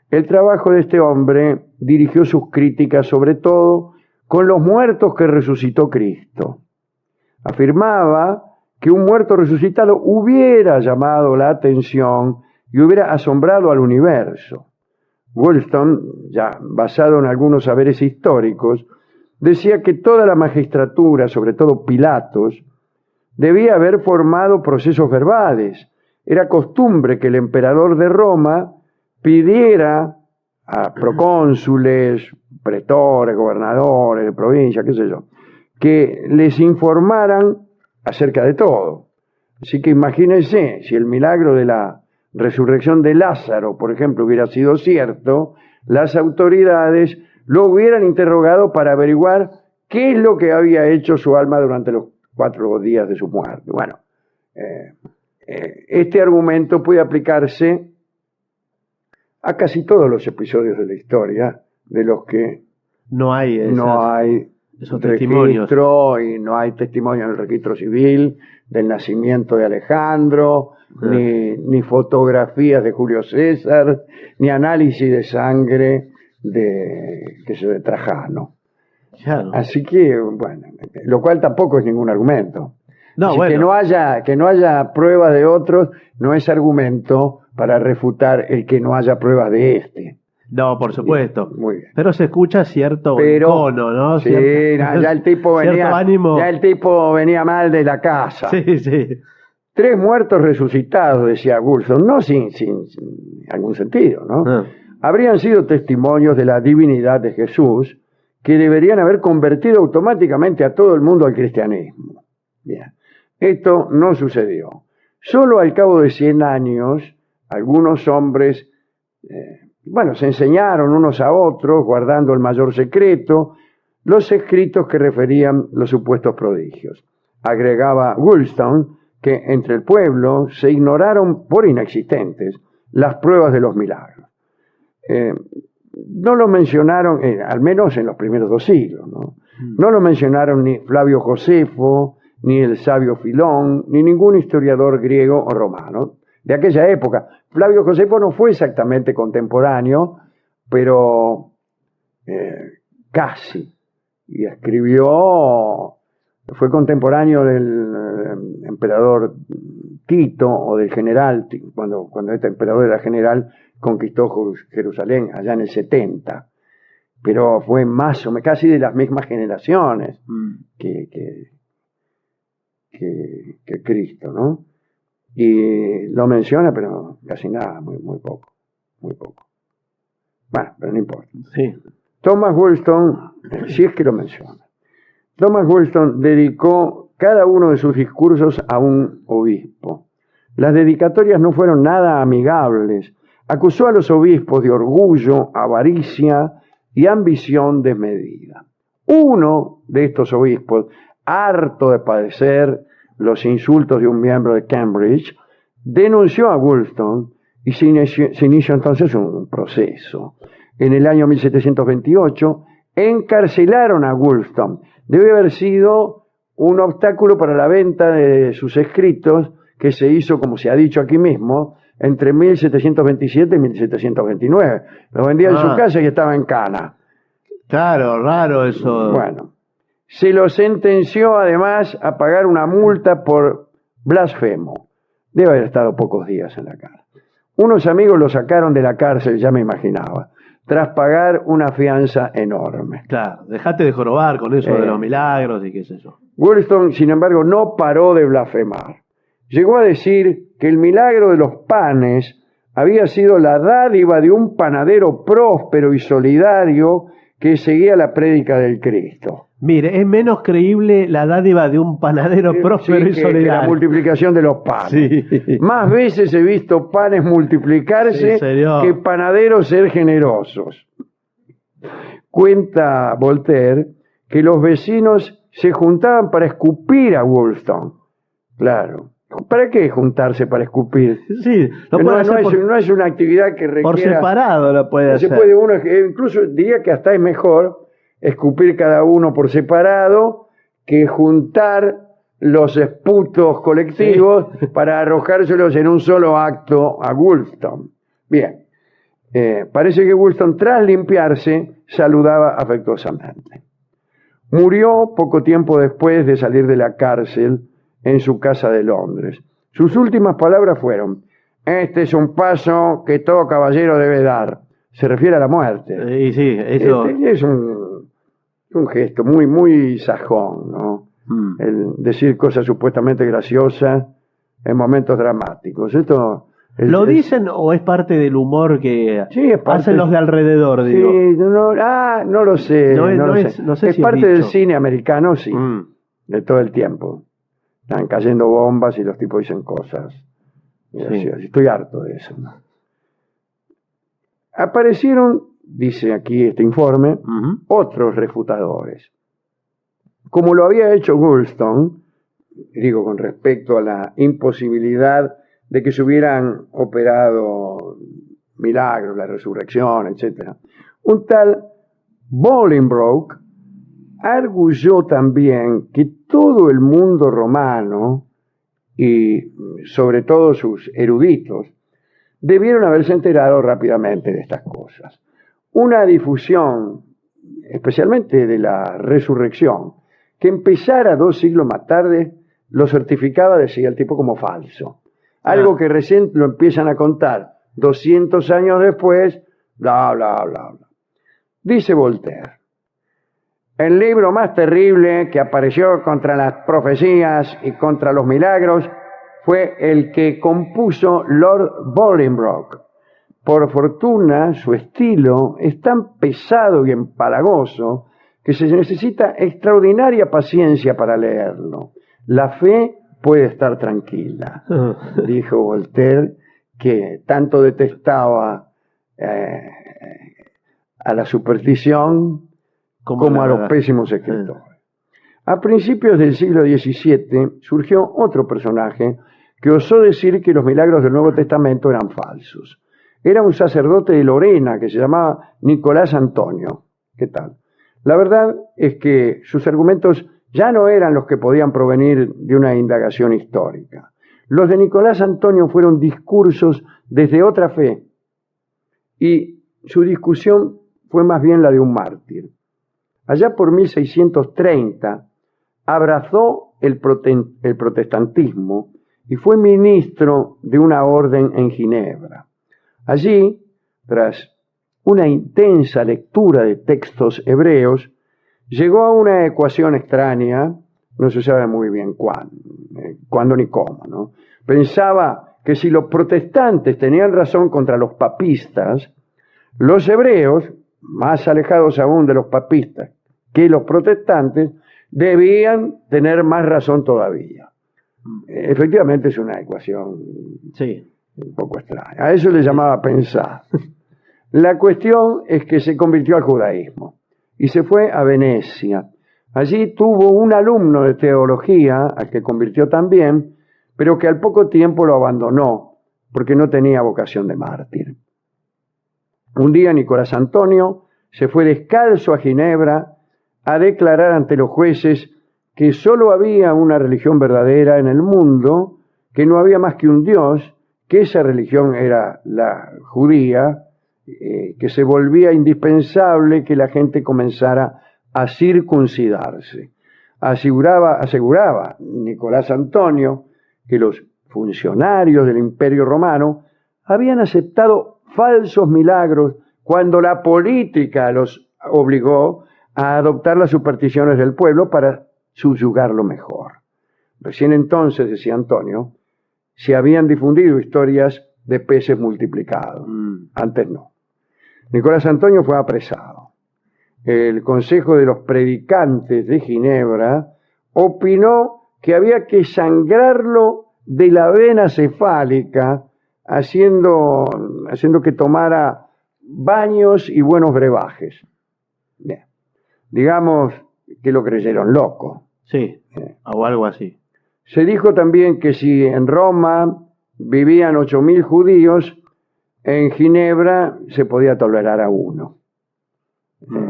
El trabajo de este hombre dirigió sus críticas sobre todo con los muertos que resucitó Cristo. Afirmaba que un muerto resucitado hubiera llamado la atención y hubiera asombrado al universo. Wollstone, ya basado en algunos saberes históricos, decía que toda la magistratura, sobre todo Pilatos, debía haber formado procesos verbales. Era costumbre que el emperador de Roma pidiera a procónsules, pretores, gobernadores de provincia, qué sé yo, que les informaran acerca de todo. Así que imagínense, si el milagro de la resurrección de Lázaro, por ejemplo, hubiera sido cierto, las autoridades lo hubieran interrogado para averiguar qué es lo que había hecho su alma durante los 4 días de su muerte. Bueno, este argumento puede aplicarse a casi todos los episodios de la historia de los que No hay esos testimonios. registro, y no hay testimonio en el registro civil del nacimiento de Alejandro, ni fotografías de Julio César, ni análisis de sangre de Trajano. Claro. Así que, bueno, lo cual tampoco es ningún argumento. No, Así bueno. que no haya pruebas de otros no es argumento para refutar el que no haya pruebas de este. No, por supuesto. Muy bien. Pero se escucha cierto encono, ¿no? Sí, ya el tipo cierto ánimo. ya el tipo venía mal de la casa. Sí, sí. 3 muertos resucitados, decía Wollstone, no sin algún sentido, ¿no? Ah. Habrían sido testimonios de la divinidad de Jesús que deberían haber convertido automáticamente a todo el mundo al cristianismo. Bien. Esto no sucedió. Solo al cabo de 100 años, algunos hombres, se enseñaron unos a otros, guardando el mayor secreto, los escritos que referían los supuestos prodigios. Agregaba Wollstone que entre el pueblo se ignoraron por inexistentes las pruebas de los milagros. No lo mencionaron, al menos en los primeros 2 siglos, ¿no? No lo mencionaron ni Flavio Josefo, ni el sabio Filón, ni ningún historiador griego o romano de aquella época. Flavio Josefo no fue exactamente contemporáneo, pero casi. Y fue contemporáneo del emperador Tito o del general, cuando este emperador era general, conquistó Jerusalén allá en el 70. Pero fue más o menos casi de las mismas generaciones que Cristo, ¿no? Y lo menciona, pero casi nada, muy poco. Bueno, pero no importa. Sí. Thomas Wollstone, si es que lo menciona, Thomas Wollstone dedicó cada uno de sus discursos a un obispo. Las dedicatorias no fueron nada amigables. Acusó a los obispos de orgullo, avaricia y ambición desmedida. Uno de estos obispos, harto de padecer los insultos de un miembro de Cambridge, denunció a Wollstone y se inició entonces un proceso. En el año 1728 encarcelaron a Wollstone. Debe haber sido un obstáculo para la venta de sus escritos que se hizo, como se ha dicho aquí mismo, entre 1727 y 1729. Lo vendía en su casa y estaba en cana. Claro, raro eso. Bueno, se lo sentenció además a pagar una multa por blasfemo. Debe haber estado pocos días en la cárcel. Unos amigos lo sacaron de la cárcel, ya me imaginaba, tras pagar una fianza enorme. Claro, dejate de jorobar con eso de los milagros y qué sé yo. Wollstone, sin embargo, no paró de blasfemar. Llegó a decir que el milagro de los panes había sido la dádiva de un panadero próspero y solidario que seguía la prédica del Cristo. Mire, es menos creíble la dádiva de un panadero próspero y que solidario. la multiplicación de los panes. Sí. Más veces he visto panes multiplicarse que panaderos ser generosos. Cuenta Voltaire que los vecinos se juntaban para escupir a Wollstone. Claro. ¿Para qué juntarse para escupir? Sí, no es una actividad que requiera... Por separado lo puede hacer. Se puede uno, incluso diría que hasta es mejor escupir cada uno por separado que juntar los esputos colectivos para arrojárselos en un solo acto a Wollstone. Bien, parece que Wollstone, tras limpiarse, saludaba afectuosamente. Murió poco tiempo después de salir de la cárcel en su casa de Londres. Sus últimas palabras fueron: "Este es un paso que todo caballero debe dar. se refiere a la muerte. Y sí, eso. Es un gesto muy, muy sajón, ¿no? El decir cosas supuestamente graciosas en momentos dramáticos. Esto ¿Lo dicen o es parte del humor que sí, es parte, hacen los de alrededor, sí, digo? No lo sé. No sé es si parte es del dicho. cine americano, sí, Mm. de todo el tiempo. Están cayendo bombas y los tipos dicen cosas. graciosas. Estoy harto de eso, ¿no? Aparecieron, dice aquí este informe, otros refutadores. Como lo había hecho Goulston, digo con respecto a la imposibilidad de que se hubieran operado milagros, la resurrección, etc. Un tal Bolingbroke arguyó también que todo el mundo romano, y sobre todo sus eruditos, debieron haberse enterado rápidamente de estas cosas. Una difusión, especialmente de la resurrección, que empezara 2 siglos más tarde, lo certificaba, decía el tipo, como falso. Algo que recién lo empiezan a contar 200 años después, bla, bla, bla, bla. Dice Voltaire: el libro más terrible que apareció contra las profecías y contra los milagros fue el que compuso Lord Bolingbroke. Por fortuna, su estilo es tan pesado y empalagoso que se necesita extraordinaria paciencia para leerlo. La fe puede estar tranquila, dijo Voltaire, que tanto detestaba a la superstición como a los pésimos escritores. A principios del siglo XVII surgió otro personaje que osó decir que los milagros del Nuevo Testamento eran falsos. Era un sacerdote de Lorena que se llamaba Nicolás Antonio. ¿Qué tal? La verdad es que sus argumentos ya no eran los que podían provenir de una indagación histórica. Los de Nicolás Antonio fueron discursos desde otra fe, y su discusión fue más bien la de un mártir. Allá por 1630 abrazó el protestantismo y fue ministro de una orden en Ginebra. Allí, tras una intensa lectura de textos hebreos, llegó a una ecuación extraña, no se sabe muy bien cuándo ni cómo, ¿no? Pensaba que si los protestantes tenían razón contra los papistas, los hebreos, más alejados aún de los papistas que los protestantes, debían tener más razón todavía. Efectivamente es una ecuación un poco extraña. A eso le llamaba pensar. La cuestión es que se convirtió al judaísmo y se fue a Venecia. Allí tuvo un alumno de teología, al que convirtió también, pero que al poco tiempo lo abandonó porque no tenía vocación de mártir. Un día Nicolás Antonio se fue descalzo a Ginebra a declarar ante los jueces que sólo había una religión verdadera en el mundo, que no había más que un Dios, que esa religión era la judía, que se volvía indispensable que la gente comenzara a circuncidarse. Aseguraba Nicolás Antonio que los funcionarios del Imperio Romano habían aceptado falsos milagros cuando la política los obligó a adoptar las supersticiones del pueblo para subyugarlo mejor. Recién entonces, decía Antonio, se habían difundido historias de peces multiplicados. Antes no. Nicolás Antonio fue apresado. El Consejo de los Predicantes de Ginebra opinó que había que sangrarlo de la vena cefálica, haciendo que tomara baños y buenos brebajes. Bien. Digamos que lo creyeron loco. Sí, o algo así. Se dijo también que si en Roma vivían 8.000 judíos, en Ginebra se podía tolerar a uno.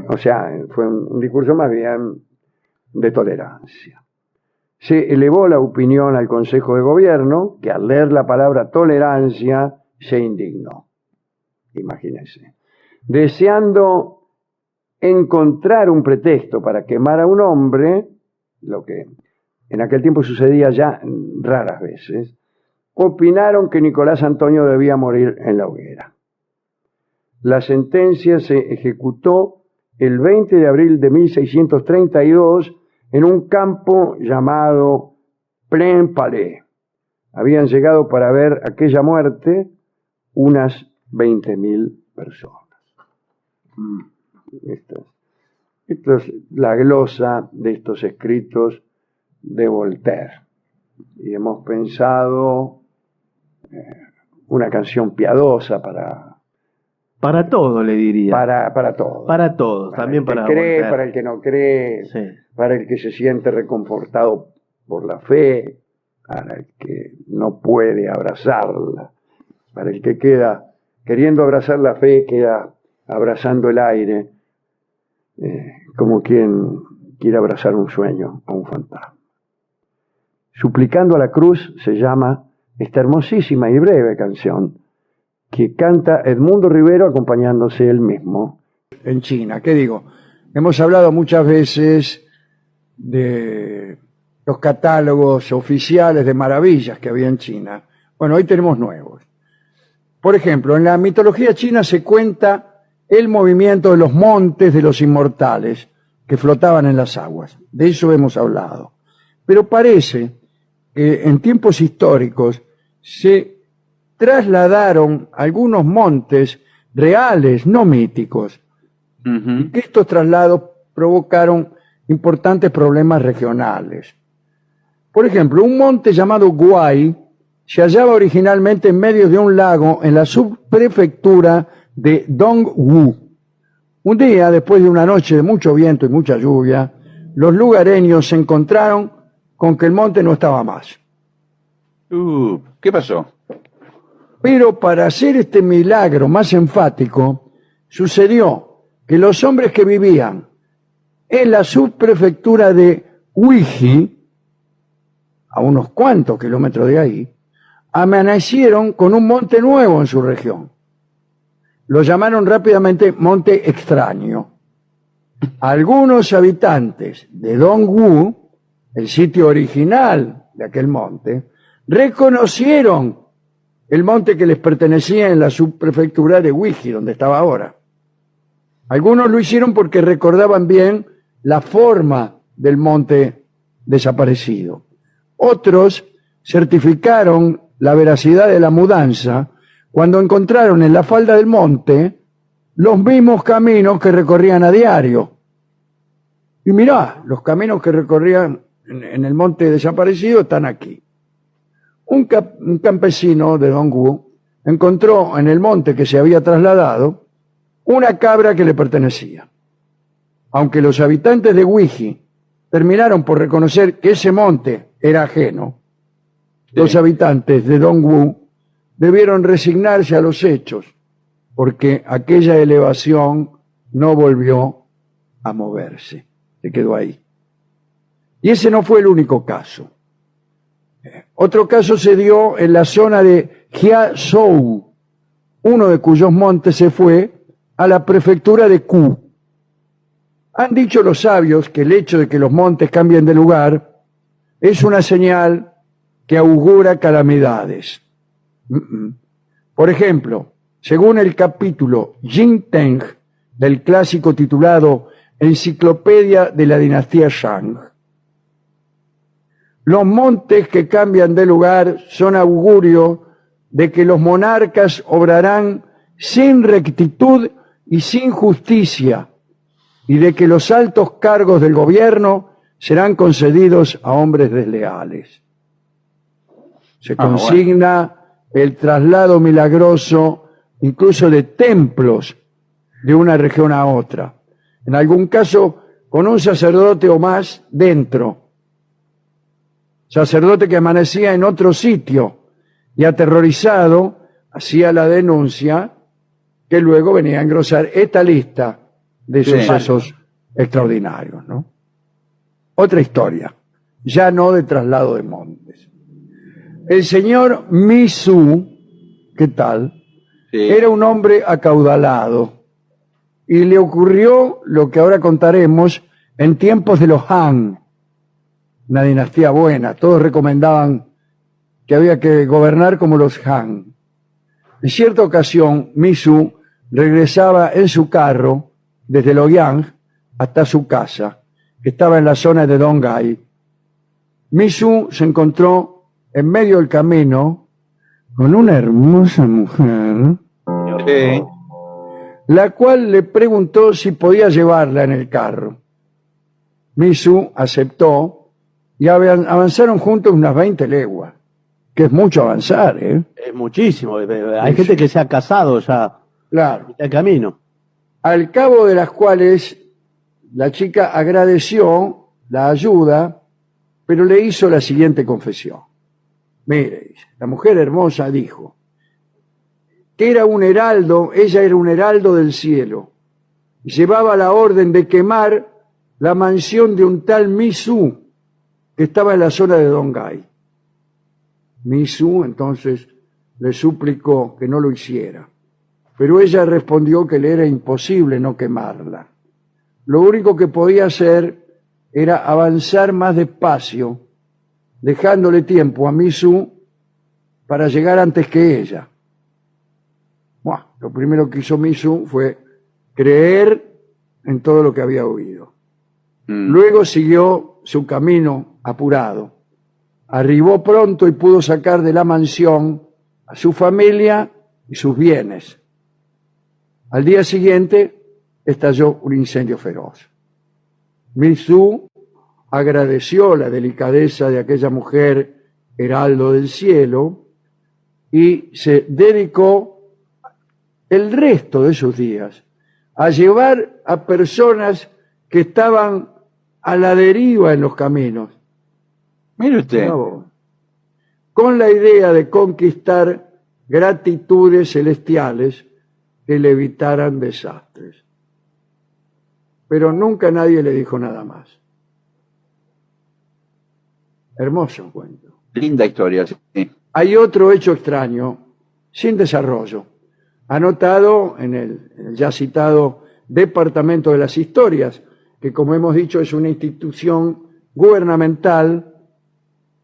O sea, fue un discurso más bien de tolerancia. Se elevó la opinión al Consejo de Gobierno, que al leer la palabra tolerancia se indignó. Imagínense. Deseando encontrar un pretexto para quemar a un hombre, lo que en aquel tiempo sucedía ya raras veces, opinaron que Nicolás Antonio debía morir en la hoguera. La sentencia se ejecutó el 20 de abril de 1632 en un campo llamado Plain Palais. Habían llegado para ver aquella muerte unas 20.000 personas. Esto es la glosa de estos escritos de Voltaire. Y hemos pensado una canción piadosa Para todo, le diría. para todo. Para todos, Para también el que para cree, Voltaire. para el que no cree, Sí. para el que se siente reconfortado por la fe, para el que no puede abrazarla, para el que queda queriendo abrazar la fe, queda abrazando el aire, como quien quiere abrazar un sueño o un fantasma. Suplicando a la cruz se llama esta hermosísima y breve canción que canta Edmundo Rivero acompañándose él mismo en China. ¿Qué digo? Hemos hablado muchas veces de los catálogos oficiales de maravillas que había en China. Bueno, hoy tenemos nuevos. Por ejemplo, en la mitología china se cuenta el movimiento de los montes de los inmortales que flotaban en las aguas. De eso hemos hablado. Pero parece que en tiempos históricos se trasladaron algunos montes reales, no míticos, y que estos traslados provocaron importantes problemas regionales. Por ejemplo, un monte llamado Guay se hallaba originalmente en medio de un lago en la subprefectura de Dongwu. Un día, después de una noche de mucho viento y mucha lluvia, los lugareños se encontraron con que el monte no estaba más. ¿Qué pasó? Pero para hacer este milagro más enfático, sucedió que los hombres que vivían en la subprefectura de Uiji, a unos cuantos kilómetros de ahí, amanecieron con un monte nuevo en su región. Lo llamaron rápidamente Monte Extraño. Algunos habitantes de Dongwu, el sitio original de aquel monte, reconocieron el monte que les pertenecía en la subprefectura de Uiji, donde estaba ahora. Algunos lo hicieron porque recordaban bien la forma del monte desaparecido. Otros certificaron la veracidad de la mudanza cuando encontraron en la falda del monte los mismos caminos que recorrían a diario. Y mirá, los caminos que recorrían en el monte desaparecido están aquí. Un campesino de Dongwu encontró en el monte que se había trasladado una cabra que le pertenecía. Aunque los habitantes de Uiji terminaron por reconocer que ese monte era ajeno, los habitantes de Dongwu debieron resignarse a los hechos, porque aquella elevación no volvió a moverse, se quedó ahí. Y ese no fue el único caso. Otro caso se dio en la zona de Jiazhou, uno de cuyos montes se fue a la prefectura de Ku. Han dicho los sabios que el hecho de que los montes cambien de lugar es una señal que augura calamidades. Por ejemplo, según el capítulo Jingteng del clásico titulado Enciclopedia de la dinastía Shang, los montes que cambian de lugar son augurio de que los monarcas obrarán sin rectitud y sin justicia, y de que los altos cargos del gobierno serán concedidos a hombres desleales. Se consigna el traslado milagroso incluso de templos de una región a otra, en algún caso con un sacerdote o más dentro. Sacerdote que amanecía en otro sitio y aterrorizado hacía la denuncia que luego venía a engrosar esta lista de sucesos extraordinarios, ¿no? Otra historia, ya no de traslado de montes. El señor Misu, ¿qué tal? Era un hombre acaudalado y le ocurrió lo que ahora contaremos en tiempos de los Han, una dinastía buena. Todos recomendaban que había que gobernar como los Han. En cierta ocasión, Misu regresaba en su carro desde Loyang hasta su casa, que estaba en la zona de Donghae. Misu se encontró en medio del camino con una hermosa mujer, Sí. la cual le preguntó si podía llevarla en el carro. Misu aceptó y avanzaron juntos unas 20 leguas, que es mucho avanzar, ¿eh? Es muchísimo. Hay Sí, gente sí. que se ha casado ya Claro. el camino. Al cabo de las cuales la chica agradeció la ayuda, pero le hizo la siguiente confesión. Mire, dice, la mujer hermosa dijo que era un heraldo, ella era un heraldo del cielo, y llevaba la orden de quemar la mansión de un tal Misu, que estaba en la zona de Donghae. Misu entonces le suplicó que no lo hiciera, pero ella respondió que le era imposible no quemarla. Lo único que podía hacer era avanzar más despacio, dejándole tiempo a Misu para llegar antes que ella. Buah, lo primero que hizo Misu fue creer en todo lo que había oído. Luego siguió su camino apurado. Arribó pronto y pudo sacar de la mansión a su familia y sus bienes. Al día siguiente estalló un incendio feroz. Misu agradeció la delicadeza de aquella mujer heraldo del cielo y se dedicó el resto de sus días a llevar a personas que estaban a la deriva en los caminos, Mire usted. con la idea de conquistar gratitudes celestiales que le evitaran desastres. Pero nunca nadie le dijo nada más. Hermoso cuento. Linda historia, sí. Hay otro hecho extraño, sin desarrollo, anotado en el ya citado Departamento de las Historias, que como hemos dicho es una institución gubernamental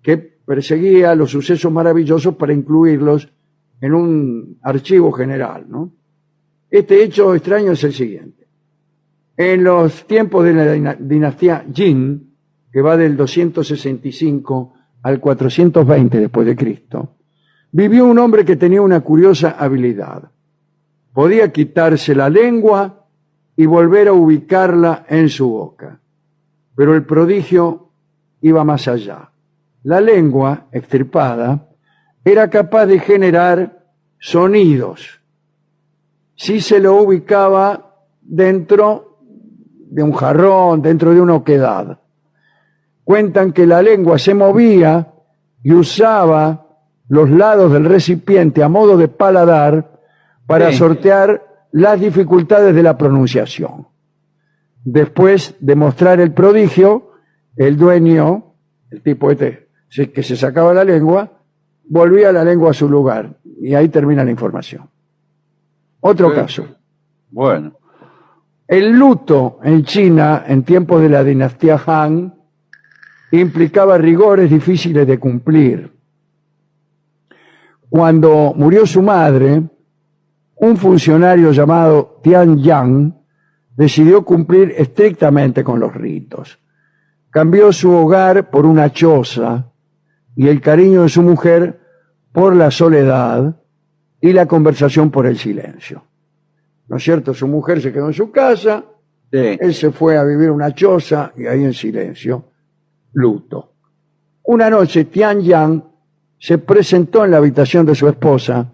que perseguía los sucesos maravillosos para incluirlos en un archivo general, ¿no? Este hecho extraño es el siguiente. En los tiempos de la dinastía Jin, que va del 265 al 420 después de Cristo, vivió un hombre que tenía una curiosa habilidad. Podía quitarse la lengua y volver a ubicarla en su boca. Pero el prodigio iba más allá. La lengua extirpada era capaz de generar sonidos si se lo ubicaba dentro de un jarrón, dentro de una oquedad. Cuentan que la lengua se movía y usaba los lados del recipiente a modo de paladar para Sí. sortear las dificultades de la pronunciación. Después de mostrar el prodigio, el dueño, el tipo este que se sacaba la lengua, volvía la lengua a su lugar. Y ahí termina la información. Otro Sí. caso. Bueno. El luto en China, en tiempos de la dinastía Han, implicaba rigores difíciles de cumplir. Cuando murió su madre, un funcionario llamado Tian Yang decidió cumplir estrictamente con los ritos. Cambió su hogar por una choza y el cariño de su mujer por la soledad y la conversación por el silencio. ¿No es cierto? Su mujer se quedó en su casa, Sí. él se fue a vivir una choza y ahí en silencio, luto. Una noche Tian Yang se presentó en la habitación de su esposa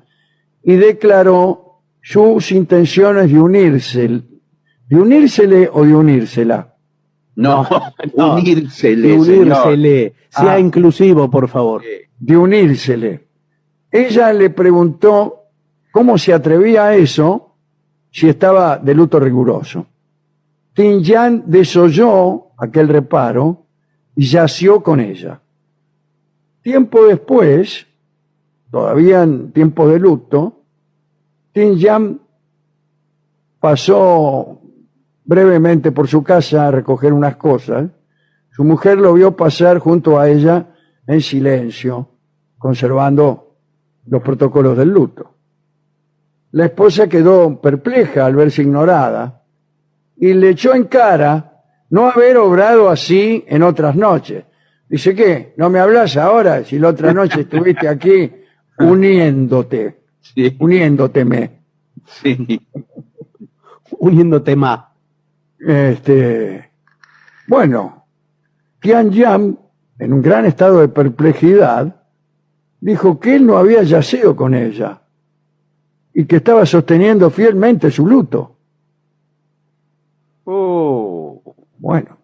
y declaró sus intenciones de unírsele o de unírsela. No, No. unírsele, Y señor. unírsele. Sea Ah. inclusivo, por favor. De unírsele. Ella le preguntó cómo se atrevía a eso si estaba de luto riguroso. Tin Yan desoyó aquel reparo y yació con ella. Tiempo después, todavía en tiempo de luto, Tin Yan pasó brevemente por su casa a recoger unas cosas. Su mujer lo vio pasar junto a ella en silencio, conservando los protocolos del luto. la esposa quedó perpleja al verse ignorada y le echó en cara no haber obrado así en otras noches. Dice, ¿qué? ¿No me hablas ahora si la otra noche estuviste aquí uniéndote? Sí. Uniéndoteme. Sí. Uniéndote más. Bueno, Tian Yan, en un gran estado de perplejidad, dijo que él no había yacido con ella y que estaba sosteniendo fielmente su luto. Bueno,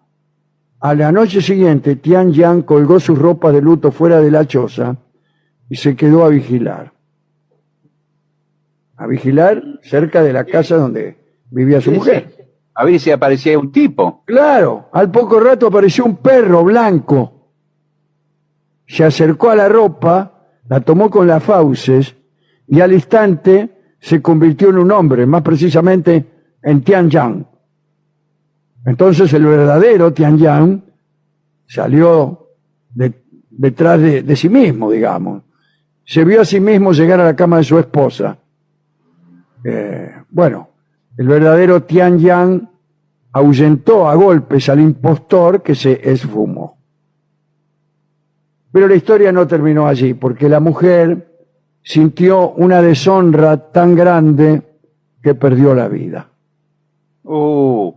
a la noche siguiente, Tian Yan colgó su ropa de luto fuera de la choza y se quedó a vigilar. A vigilar cerca de la casa donde vivía su mujer. A ver si aparecía un tipo. Claro, al poco rato apareció un perro blanco. Se acercó a la ropa, la tomó con las fauces y al instante se convirtió en un hombre, más precisamente en Tian Yan. Entonces el verdadero Tian Yan salió detrás de sí mismo, digamos. Se vio a sí mismo llegar a la cama de su esposa. Bueno, el verdadero Tian Yan ahuyentó a golpes al impostor que se esfumó. Pero la historia no terminó allí, porque la mujer sintió una deshonra tan grande que perdió la vida.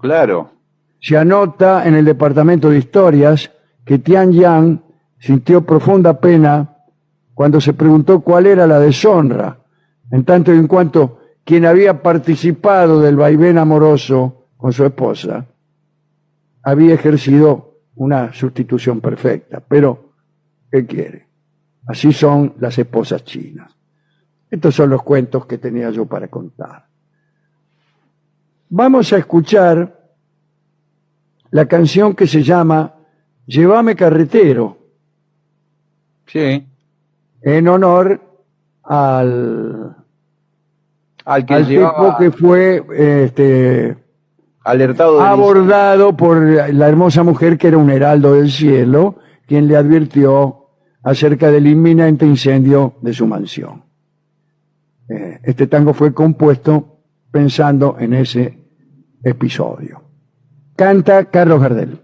Claro. Se anota en el departamento de historias que Tian Yan sintió profunda pena cuando se preguntó cuál era la deshonra, en tanto y en cuanto quien había participado del vaivén amoroso con su esposa había ejercido una sustitución perfecta. Pero, ¿qué quiere? Así son las esposas chinas. Estos son los cuentos que tenía yo para contar. Vamos a escuchar la canción que se llama Llévame carretero, Sí. en honor al Al tipo llevaba que fue alertado del abordado por la hermosa mujer que era un heraldo del cielo, quien le advirtió acerca del inminente incendio de su mansión. Este tango fue compuesto pensando en ese episodio. Canta Carlos Gardel.